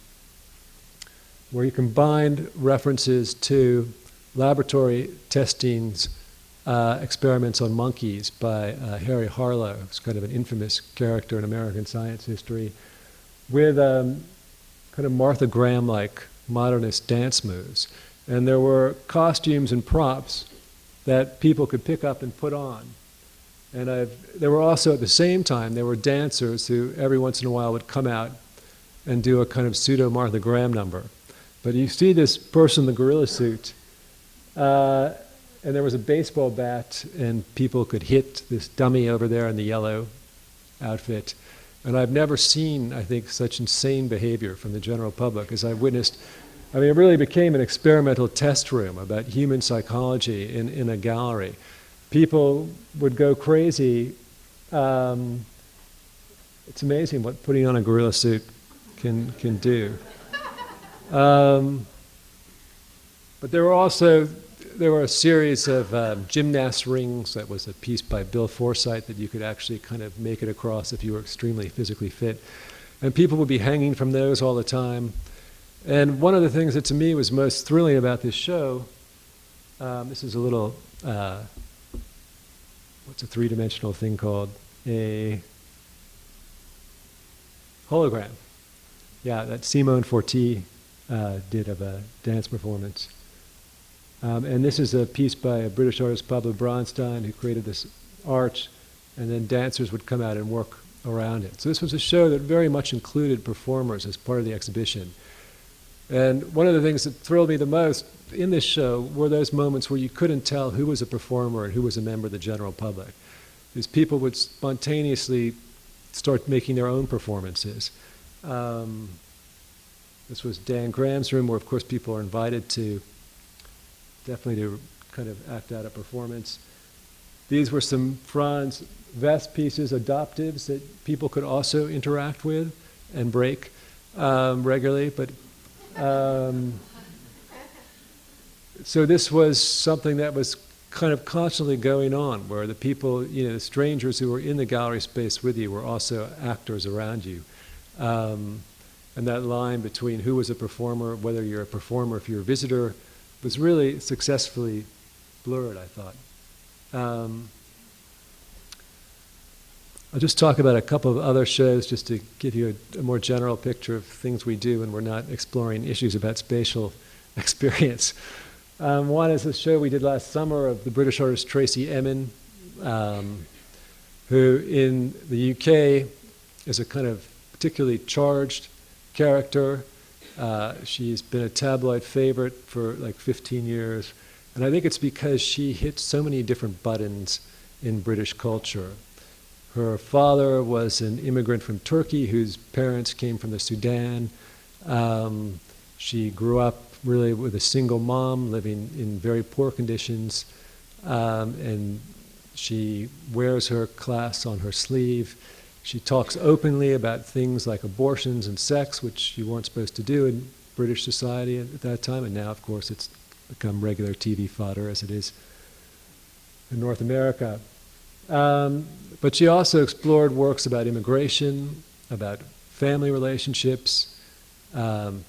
where he combined references to laboratory testings, experiments on monkeys by Harry Harlow, who's kind of an infamous character in American science history, with kind of Martha Graham-like modernist dance moves. And there were costumes and props that people could pick up and put on. And there were also, at the same time, there were dancers who every once in a while would come out and do a kind of pseudo Martha Graham number. But you see this person in the gorilla suit, and there was a baseball bat, and people could hit this dummy over there in the yellow outfit. And I've never seen, I think, such insane behavior from the general public as I witnessed. I mean, it really became an experimental test room about human psychology in a gallery. People would go crazy. It's amazing what putting on a gorilla suit can do. But there were a series of gymnast rings. That was a piece by Bill Forsyth that you could actually kind of make it across if you were extremely physically fit. And people would be hanging from those all the time. And one of the things that to me was most thrilling about this show, this is a little, what's a three-dimensional thing called? A hologram. Yeah, that Simone Forti did of a dance performance. And this is a piece by a British artist, Pablo Bronstein, who created this arch, and then dancers would come out and work around it. So this was a show that very much included performers as part of the exhibition. And one of the things that thrilled me the most in this show were those moments where you couldn't tell who was a performer and who was a member of the general public. These people would spontaneously start making their own performances. This was Dan Graham's room, where of course people are invited to definitely to kind of act out a performance. These were some Franz West pieces, adoptives, that people could also interact with and break regularly. But so this was something that was kind of constantly going on, where the people, the strangers who were in the gallery space with you were also actors around you. And that line between who was a performer, whether you're a performer, if you're a visitor, was really successfully blurred, I thought. I'll just talk about a couple of other shows just to give you a more general picture of things we do when we're not exploring issues about spatial experience. One is a show we did last summer of the British artist Tracy Emin, who in the UK is a kind of particularly charged character. She's been a tabloid favorite for like 15 years. And I think it's because she hit so many different buttons in British culture. Her father was an immigrant from Turkey whose parents came from the Sudan. She grew up really with a single mom living in very poor conditions. And she wears her class on her sleeve. She talks openly about things like abortions and sex, which you weren't supposed to do in British society at that time, and now, of course, it's become regular TV fodder as it is in North America. But she also explored works about immigration, about family relationships,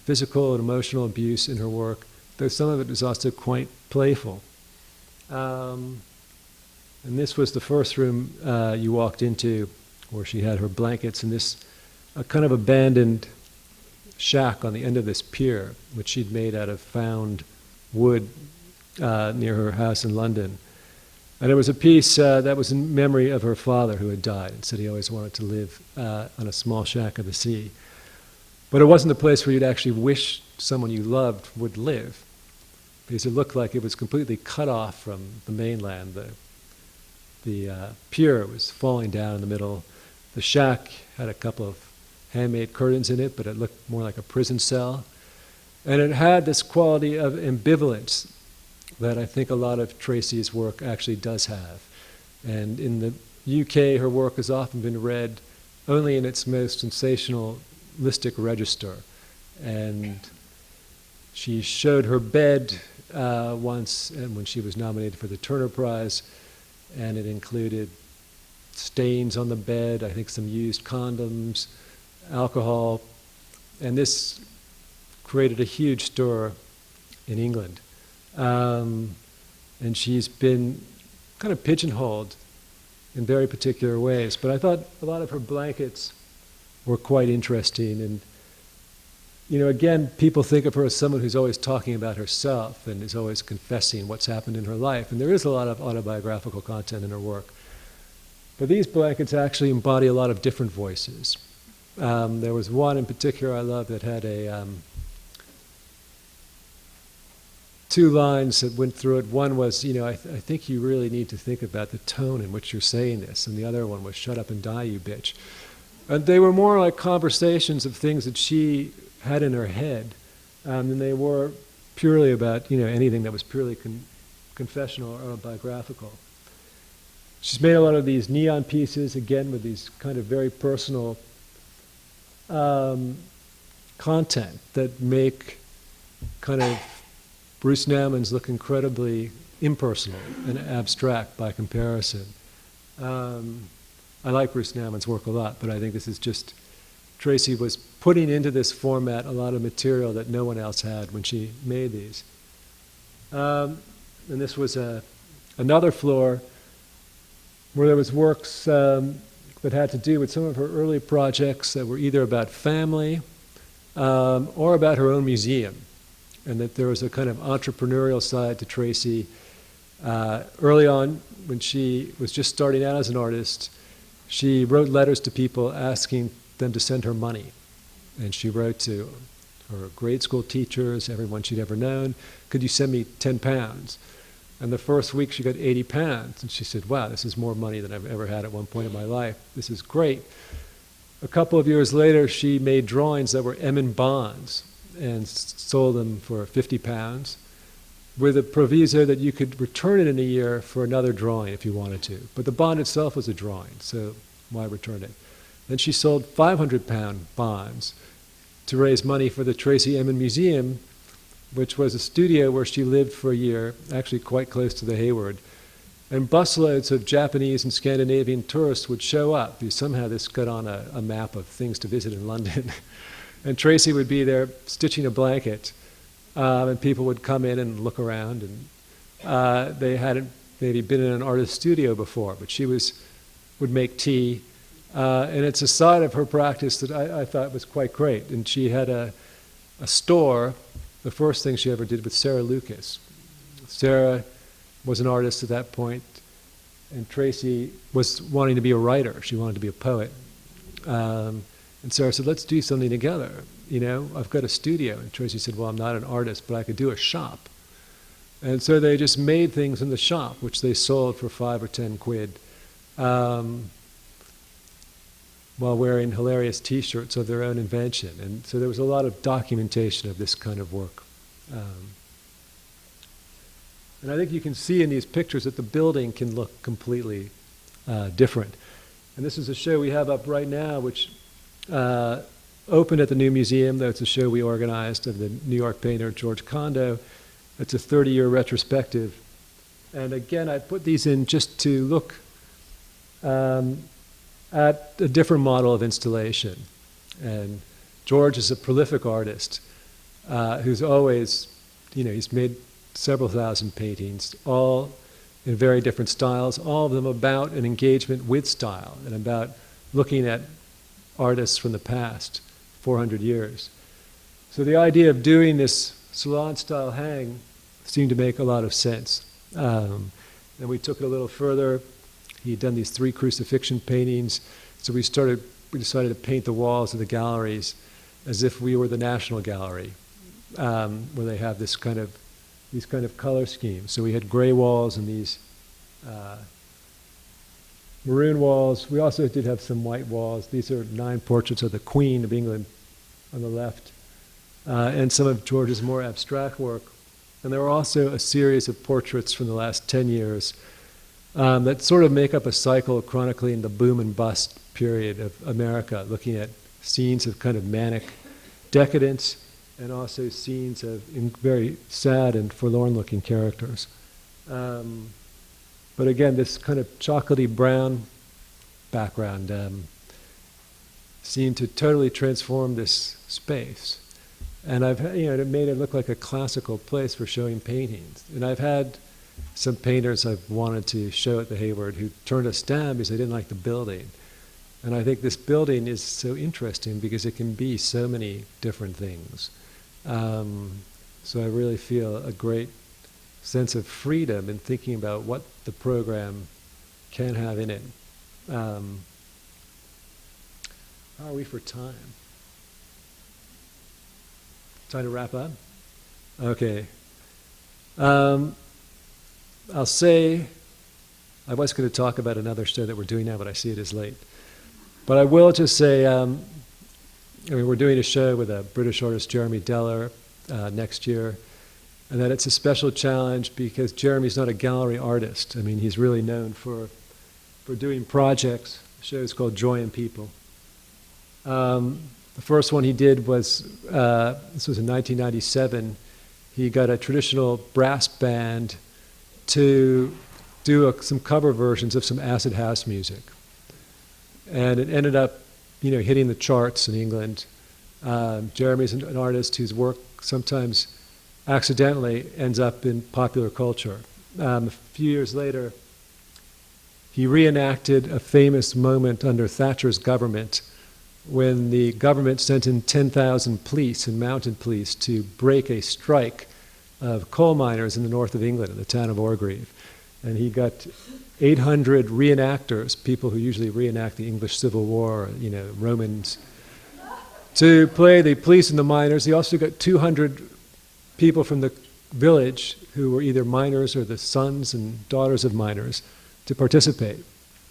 physical and emotional abuse in her work, though some of it was also quite playful. And this was the first room you walked into, where she had her blankets in this kind of abandoned shack on the end of this pier, which she'd made out of found wood near her house in London. And it was a piece that was in memory of her father, who had died, and said he always wanted to live on a small shack of the sea. But it wasn't a place where you'd actually wish someone you loved would live, because it looked like it was completely cut off from the mainland. The pier was falling down in the middle. The shack had a couple of handmade curtains in it, but it looked more like a prison cell. And it had this quality of ambivalence that I think a lot of Tracy's work actually does have. And in the UK, her work has often been read only in its most sensationalistic register. And she showed her bed once, and when she was nominated for the Turner Prize, and it included stains on the bed, I think some used condoms, alcohol, and this created a huge stir in England. And she's been kind of pigeonholed in very particular ways. But I thought a lot of her blankets were quite interesting. And, you know, again, people think of her as someone who's always talking about herself and is always confessing what's happened in her life. And there is a lot of autobiographical content in her work. But these blankets actually embody a lot of different voices. There was one in particular I loved that had two lines that went through it. One was, you know, I think you really need to think about the tone in which you're saying this. And the other one was, shut up and die, you bitch. And they were more like conversations of things that she had in her head than they were purely about, you know, anything that was purely confessional or autobiographical. She's made a lot of these neon pieces, again, with these kind of very personal content that make kind of Bruce Nauman's look incredibly impersonal and abstract by comparison. I like Bruce Nauman's work a lot, but I think this is just, Tracy was putting into this format a lot of material that no one else had when she made these. And this was another floor where there was works that had to do with some of her early projects that were either about family or about her own museum. And that there was a kind of entrepreneurial side to Tracy. Early on, when she was just starting out as an artist, she wrote letters to people asking them to send her money. And she wrote to her grade school teachers, everyone she'd ever known, could you send me 10 pounds? And the first week she got 80 pounds. And she said, wow, this is more money than I've ever had at one point in my life. This is great. A couple of years later, she made drawings that were Emin bonds and sold them for 50 pounds with a proviso that you could return it in a year for another drawing if you wanted to. But the bond itself was a drawing, so why return it? Then she sold 500-pound bonds to raise money for the Tracy Emin Museum, which was a studio where she lived for a year, actually quite close to the Hayward. And busloads of Japanese and Scandinavian tourists would show up, because somehow this got on a map of things to visit in London. And Tracy would be there stitching a blanket, and people would come in and look around. And they hadn't maybe been in an artist's studio before, but she would make tea. And it's a side of her practice that I thought was quite great. And she had a store, the first thing she ever did with Sarah Lucas. Sarah was an artist at that point, and Tracy was wanting to be a writer. She wanted to be a poet. And Sarah said, let's do something together. You know, I've got a studio. And Tracy said, well, I'm not an artist, but I could do a shop. And so they just made things in the shop, which they sold for 5 or 10 quid, while wearing hilarious T-shirts of their own invention. And so there was a lot of documentation of this kind of work. And I think you can see in these pictures that the building can look completely different. And this is a show we have up right now, which opened at the new museum. That's a show we organized of the New York painter George Condo. It's a 30-year retrospective. And again, I put these in just to look at a different model of installation. And George is a prolific artist who's always, he's made several thousand paintings, all in very different styles, all of them about an engagement with style and about looking at artists from the past, 400 years. So the idea of doing this salon-style hang seemed to make a lot of sense. Then we took it a little further. He'd done these 3 crucifixion paintings, so we decided to paint the walls of the galleries as if we were the National Gallery, where they have these kind of color schemes. So we had gray walls and these maroon walls. We also did have some white walls. These are 9 portraits of the Queen of England on the left, and some of George's more abstract work. And there were also a series of portraits from the last 10 years that sort of make up a cycle chronicling the boom and bust period of America, looking at scenes of kind of manic decadence and also scenes of very sad and forlorn-looking characters. But again, this kind of chocolatey brown background seemed to totally transform this space. And it made it look like a classical place for showing paintings. And I've had some painters I've wanted to show at the Hayward who turned us down because they didn't like the building. And I think this building is so interesting because it can be so many different things. So I really feel a great sense of freedom in thinking about what the program can have in it. How are we for time? Time to wrap up? Okay. I'll say, I was going to talk about another show that we're doing now, but I see it as late. But I will just say, we're doing a show with a British artist, Jeremy Deller, next year, and that it's a special challenge because Jeremy's not a gallery artist. I mean, he's really known for doing projects, shows called Joy and People. The first one he did was, this was in 1997, he got a traditional brass band to do some cover versions of some acid house music. And it ended up, hitting the charts in England. Jeremy's an artist whose work sometimes accidentally ends up in popular culture. A few years later, he reenacted a famous moment under Thatcher's government when the government sent in 10,000 police and mounted police to break a strike of coal miners in the north of England, in the town of Orgreave. And he got 800 reenactors, people who usually reenact the English Civil War, Romans, to play the police and the miners. He also got 200 people from the village who were either miners or the sons and daughters of miners to participate.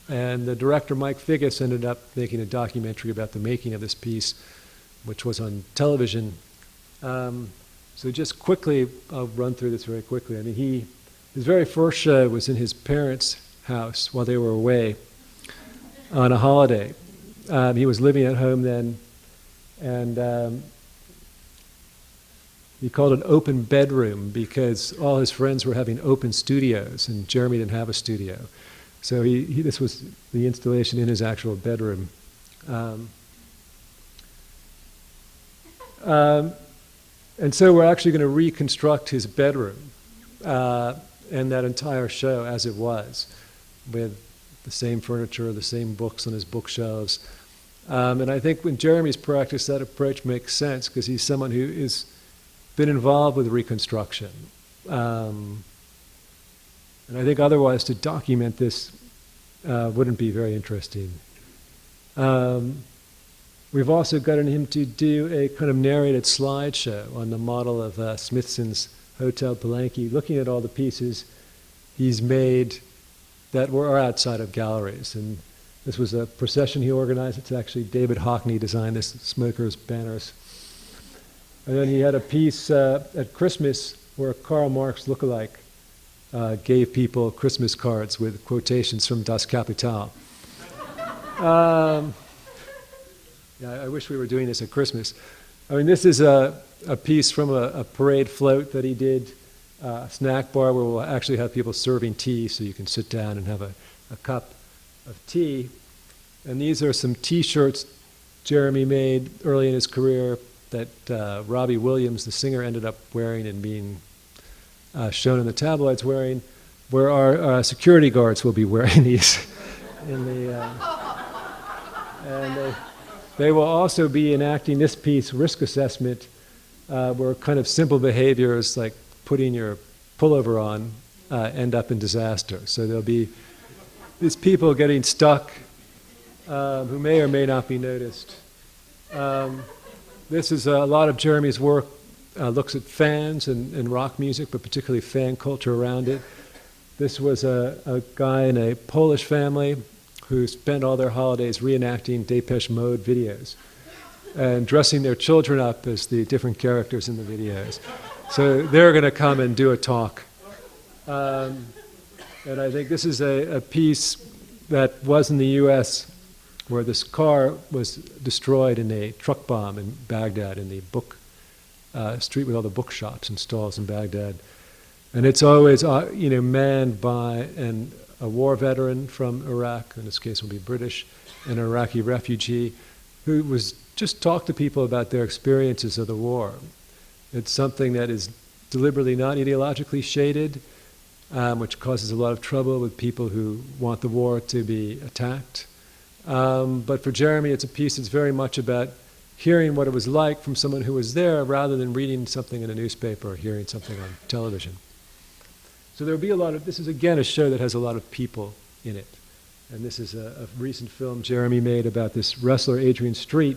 And the director, Mike Figgis, ended up making a documentary about the making of this piece, which was on television. So just quickly, I'll run through this very quickly. I mean, his very first show was in his parents' house while they were away on a holiday. He was living at home then, and he called it open bedroom because all his friends were having open studios, and Jeremy didn't have a studio. So this was the installation in his actual bedroom. And so we're actually going to reconstruct his bedroom and that entire show as it was, with the same furniture, the same books on his bookshelves. And I think when Jeremy's practiced, that approach makes sense because he's someone who has been involved with reconstruction. And I think otherwise to document this wouldn't be very interesting. We've also gotten him to do a kind of narrated slideshow on the model of Smithson's Hotel Palenque, looking at all the pieces he's made that were outside of galleries. And this was a procession he organized. It's actually David Hockney designed this, smokers' banners. And then he had a piece at Christmas where Karl Marx lookalike gave people Christmas cards with quotations from Das Kapital. Yeah, I wish we were doing this at Christmas. I mean, this is a piece from a parade float that he did, a snack bar where we'll actually have people serving tea so you can sit down and have a cup. of tea. And these are some T-shirts Jeremy made early in his career that Robbie Williams, the singer, ended up wearing and being shown in the tabloids wearing, where our security guards will be wearing these. And they will also be enacting this piece, risk assessment, where kind of simple behaviors like putting your pullover on end up in disaster. So there'll be these people getting stuck who may or may not be noticed. This is a lot of Jeremy's work, looks at fans and rock music, but particularly fan culture around it. This was a guy in a Polish family who spent all their holidays reenacting Depeche Mode videos and dressing their children up as the different characters in the videos. So they're going to come and do a talk. And I think this is a piece that was in the U.S. where this car was destroyed in a truck bomb in Baghdad, in the book street with all the bookshops and stalls in Baghdad. And it's always manned by a war veteran from Iraq, in this case will be British, an Iraqi refugee, who was just talk to people about their experiences of the war. It's something that is deliberately not ideologically shaded, which causes a lot of trouble with people who want the war to be attacked. But for Jeremy, it's a piece that's very much about hearing what it was like from someone who was there rather than reading something in a newspaper or hearing something on television. So there'll be this is again a show that has a lot of people in it. And this is a recent film Jeremy made about this wrestler, Adrian Street.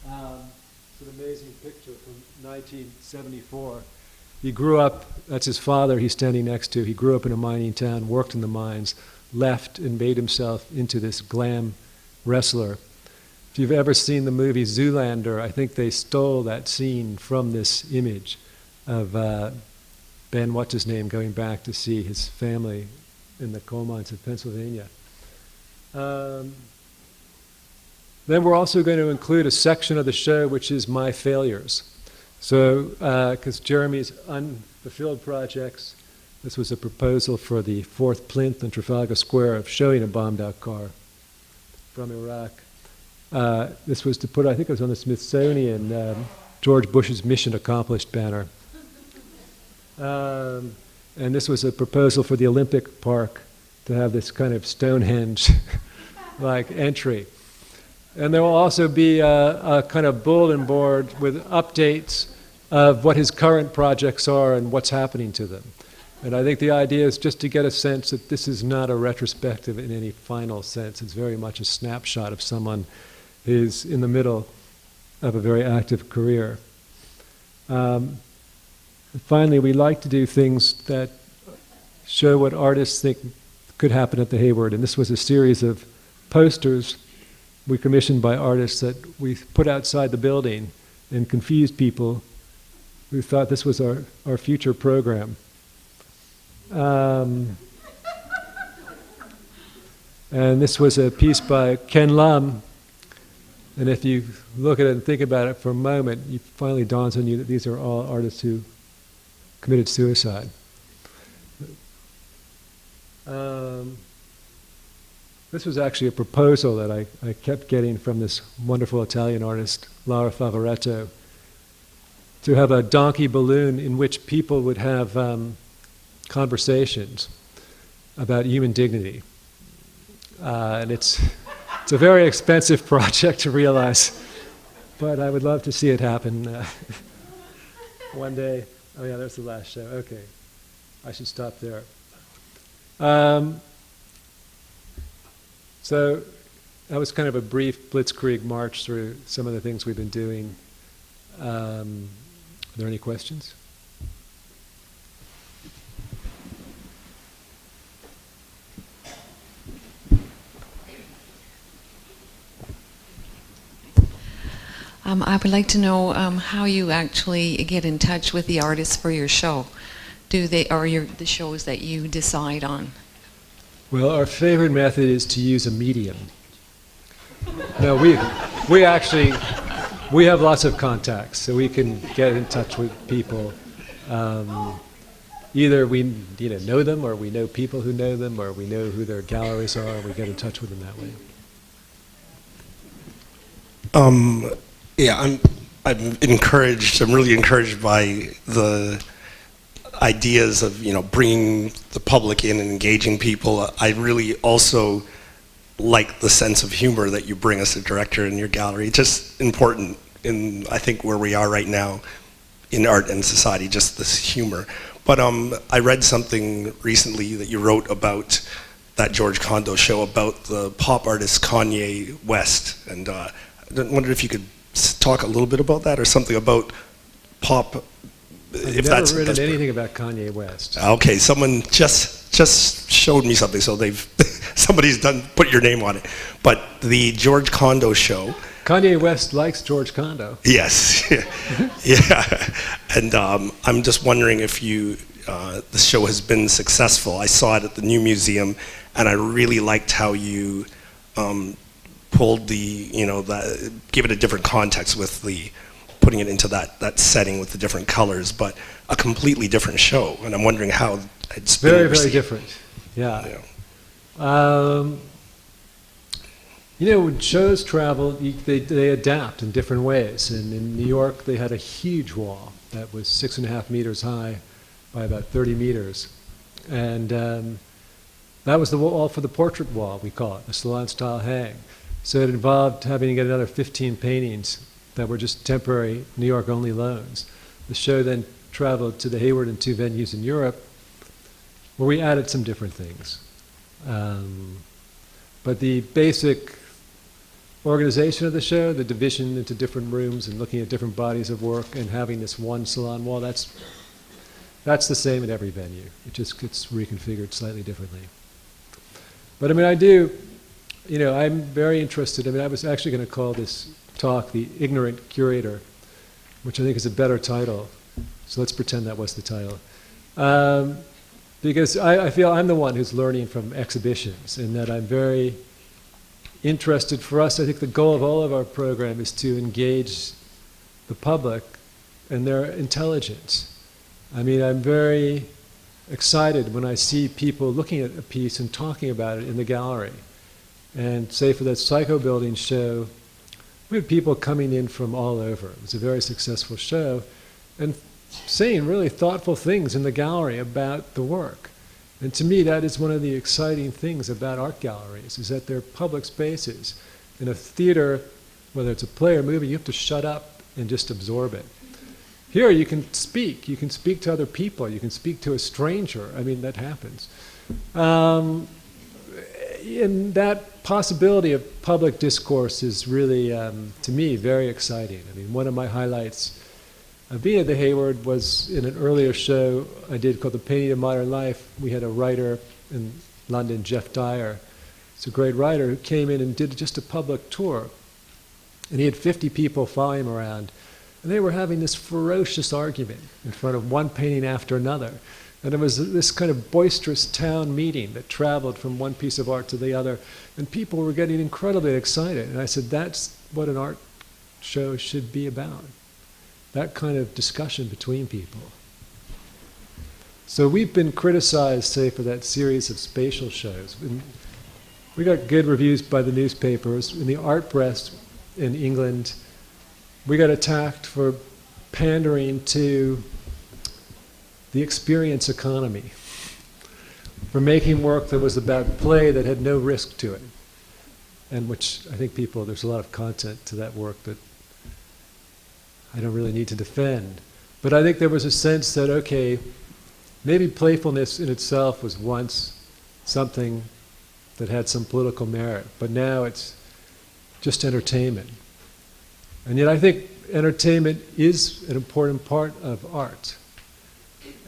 It's an amazing picture from 1974. He grew up, that's his father he's standing next to. He grew up in a mining town, worked in the mines, left and made himself into this glam wrestler. If you've ever seen the movie Zoolander, I think they stole that scene from this image of Ben, what's his name, going back to see his family in the coal mines of Pennsylvania. Then we're also going to include a section of the show which is my failures. So, because Jeremy's unfulfilled projects, this was a proposal for the 4th plinth in Trafalgar Square of showing a bombed-out car from Iraq. This was to put, I think it was on the Smithsonian, George Bush's Mission Accomplished banner. And this was a proposal for the Olympic Park to have this kind of Stonehenge-like entry. And there will also be a kind of bulletin board with updates of what his current projects are and what's happening to them. And I think the idea is just to get a sense that this is not a retrospective in any final sense. It's very much a snapshot of someone who's in the middle of a very active career. Finally, we like to do things that show what artists think could happen at the Hayward. And this was a series of posters we commissioned by artists that we put outside the building and confused people who thought this was our future program. And this was a piece by Ken Lum. And if you look at it and think about it for a moment, it finally dawns on you that these are all artists who committed suicide. This was actually a proposal that I kept getting from this wonderful Italian artist, Laura Favoretto, to have a donkey balloon in which people would have conversations about human dignity. And it's a very expensive project to realize, but I would love to see it happen one day. Oh yeah, that's the last show. Okay, I should stop there. So that was kind of a brief blitzkrieg march through some of the things we've been doing. Are there any questions? I would like to know how you actually get in touch with the artists for your show. The shows that you decide on? Well, our favorite method is to use a medium. No, we have lots of contacts, so we can get in touch with people. either we know them, or we know people who know them, or we know who their galleries are, and we get in touch with them that way. Yeah, I'm encouraged. I'm really encouraged by the ideas of bringing the public in and engaging people. I really also like the sense of humor that you bring as a director in your gallery. It's just important in, I think, where we are right now in art and society, just this humor. But I read something recently that you wrote about that George Condo show about the pop artist Kanye West, and I wondered if you could talk a little bit about that, or something about pop. I've never written anything about Kanye West. Okay, someone just showed me something, so somebody's put your name on it. But the George Condo show. Kanye West likes George Condo. Yes, yeah, and I'm just wondering if the show has been successful. I saw it at the New Museum, and I really liked how you pulled give it a different context with putting it into that setting with the different colors, but a completely different show. And I'm wondering how it's been very, received. very different. Yeah. When shows travel, they adapt in different ways. And in New York, they had a huge wall that was 6.5 meters high by about 30 meters. And that was the wall for the portrait wall, we call it, the salon-style hang. So it involved having to get another 15 paintings that were just temporary New York-only loans. The show then traveled to the Hayward and 2 venues in Europe, where we added some different things. But the basic organization of the show, the division into different rooms and looking at different bodies of work and having this one salon wall, that's the same at every venue. It just gets reconfigured slightly differently. But I'm very interested. I was actually going to call this talk the Ignorant Curator, which I think is a better title. So let's pretend that was the title. Because I feel I'm the one who's learning from exhibitions, and that I'm very interested. For us, I think the goal of all of our program is to engage the public and their intelligence. I'm very excited when I see people looking at a piece and talking about it in the gallery. And say for that Psycho Building show, we had people coming in from all over. It was a very successful show, and saying really thoughtful things in the gallery about the work. And to me, that is one of the exciting things about art galleries, is that they're public spaces. In a theater, whether it's a play or movie, you have to shut up and just absorb it. Here, you can speak. You can speak to other people. You can speak to a stranger. That happens. And that possibility of public discourse is really, to me, very exciting. One of my highlights of being at the Hayward was in an earlier show I did called The Painting of Modern Life. We had a writer in London, Jeff Dyer. He's a great writer who came in and did just a public tour. And he had 50 people following him around. And they were having this ferocious argument in front of one painting after another. And it was this kind of boisterous town meeting that traveled from one piece of art to the other. And people were getting incredibly excited. And I said, that's what an art show should be about. That kind of discussion between people. So we've been criticized, say, for that series of spatial shows. And we got good reviews by the newspapers. In the art press in England, we got attacked for pandering to the experience economy, for making work that was about play that had no risk to it, and which I think there's a lot of content to that work that I don't really need to defend. But I think there was a sense that, okay, maybe playfulness in itself was once something that had some political merit, but now it's just entertainment. And yet I think entertainment is an important part of art.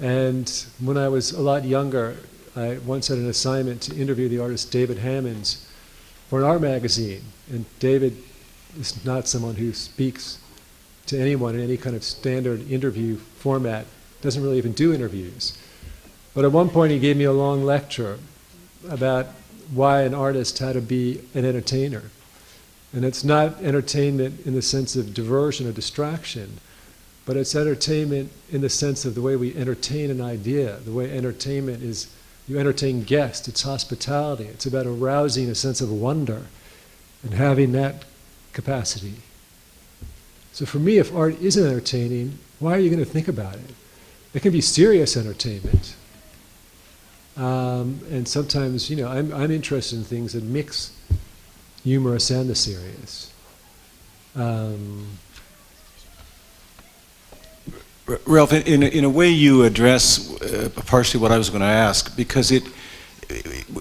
And when I was a lot younger, I once had an assignment to interview the artist David Hammons for an art magazine. And David is not someone who speaks to anyone in any kind of standard interview format, doesn't really even do interviews. But at one point he gave me a long lecture about why an artist had to be an entertainer. And it's not entertainment in the sense of diversion or distraction, but it's entertainment in the sense of the way we entertain an idea, the way entertainment is, you entertain guests, it's hospitality, it's about arousing a sense of wonder and having that capacity. So for me, if art isn't entertaining, why are you going to think about it? It can be serious entertainment. And sometimes, I'm interested in things that mix humorous and the serious. Ralph, in a way you address partially what I was going to ask, because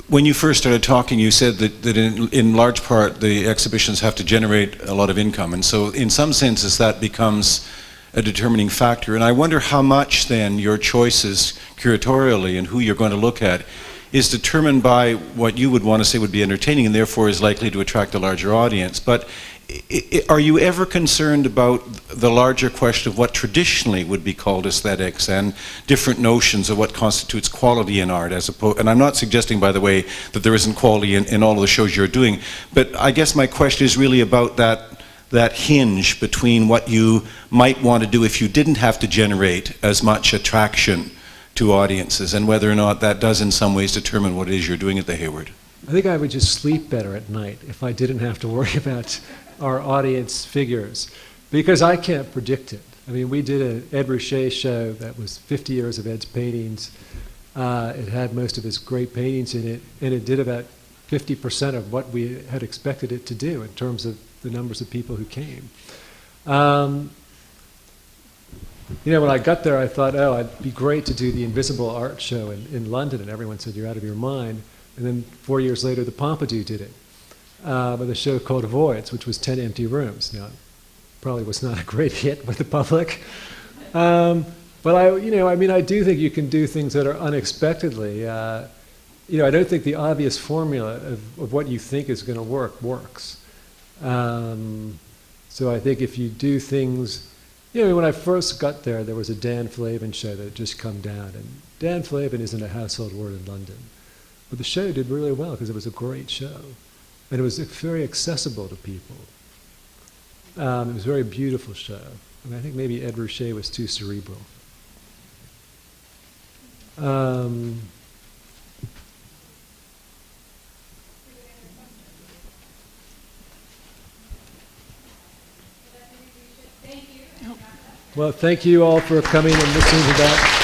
when you first started talking, you said that in large part the exhibitions have to generate a lot of income, and so in some senses that becomes a determining factor. And I wonder how much then your choices curatorially and who you're going to look at is determined by what you would want to say would be entertaining and therefore is likely to attract a larger audience. But are you ever concerned about the larger question of what traditionally would be called aesthetics and different notions of what constitutes quality in art as opposed, and I'm not suggesting, by the way, that there isn't quality in all of the shows you're doing, but I guess my question is really about that hinge between what you might want to do if you didn't have to generate as much attraction to audiences and whether or not that does in some ways determine what it is you're doing at the Hayward. I think I would just sleep better at night if I didn't have to worry about our audience figures, because I can't predict it. I mean, we did an Ed Ruscha show that was 50 years of Ed's paintings. It had most of his great paintings in it, and it did about 50% of what we had expected it to do in terms of the numbers of people who came. When I got there, I thought, it'd be great to do the Invisible Art Show in London, and everyone said, you're out of your mind. And then 4 years later, the Pompidou did it with a show called Voids, which was 10 empty rooms. Now, it probably was not a great hit with the public. But I do think you can do things that are unexpectedly. I don't think the obvious formula of what you think is going to work works. So I think if you do things, when I first got there was a Dan Flavin show that had just come down, and Dan Flavin isn't a household word in London. But the show did really well because it was a great show. And it was very accessible to people. It was a very beautiful show. And I think maybe Ed Ruscha was too cerebral. Well, thank you all for coming and listening to that.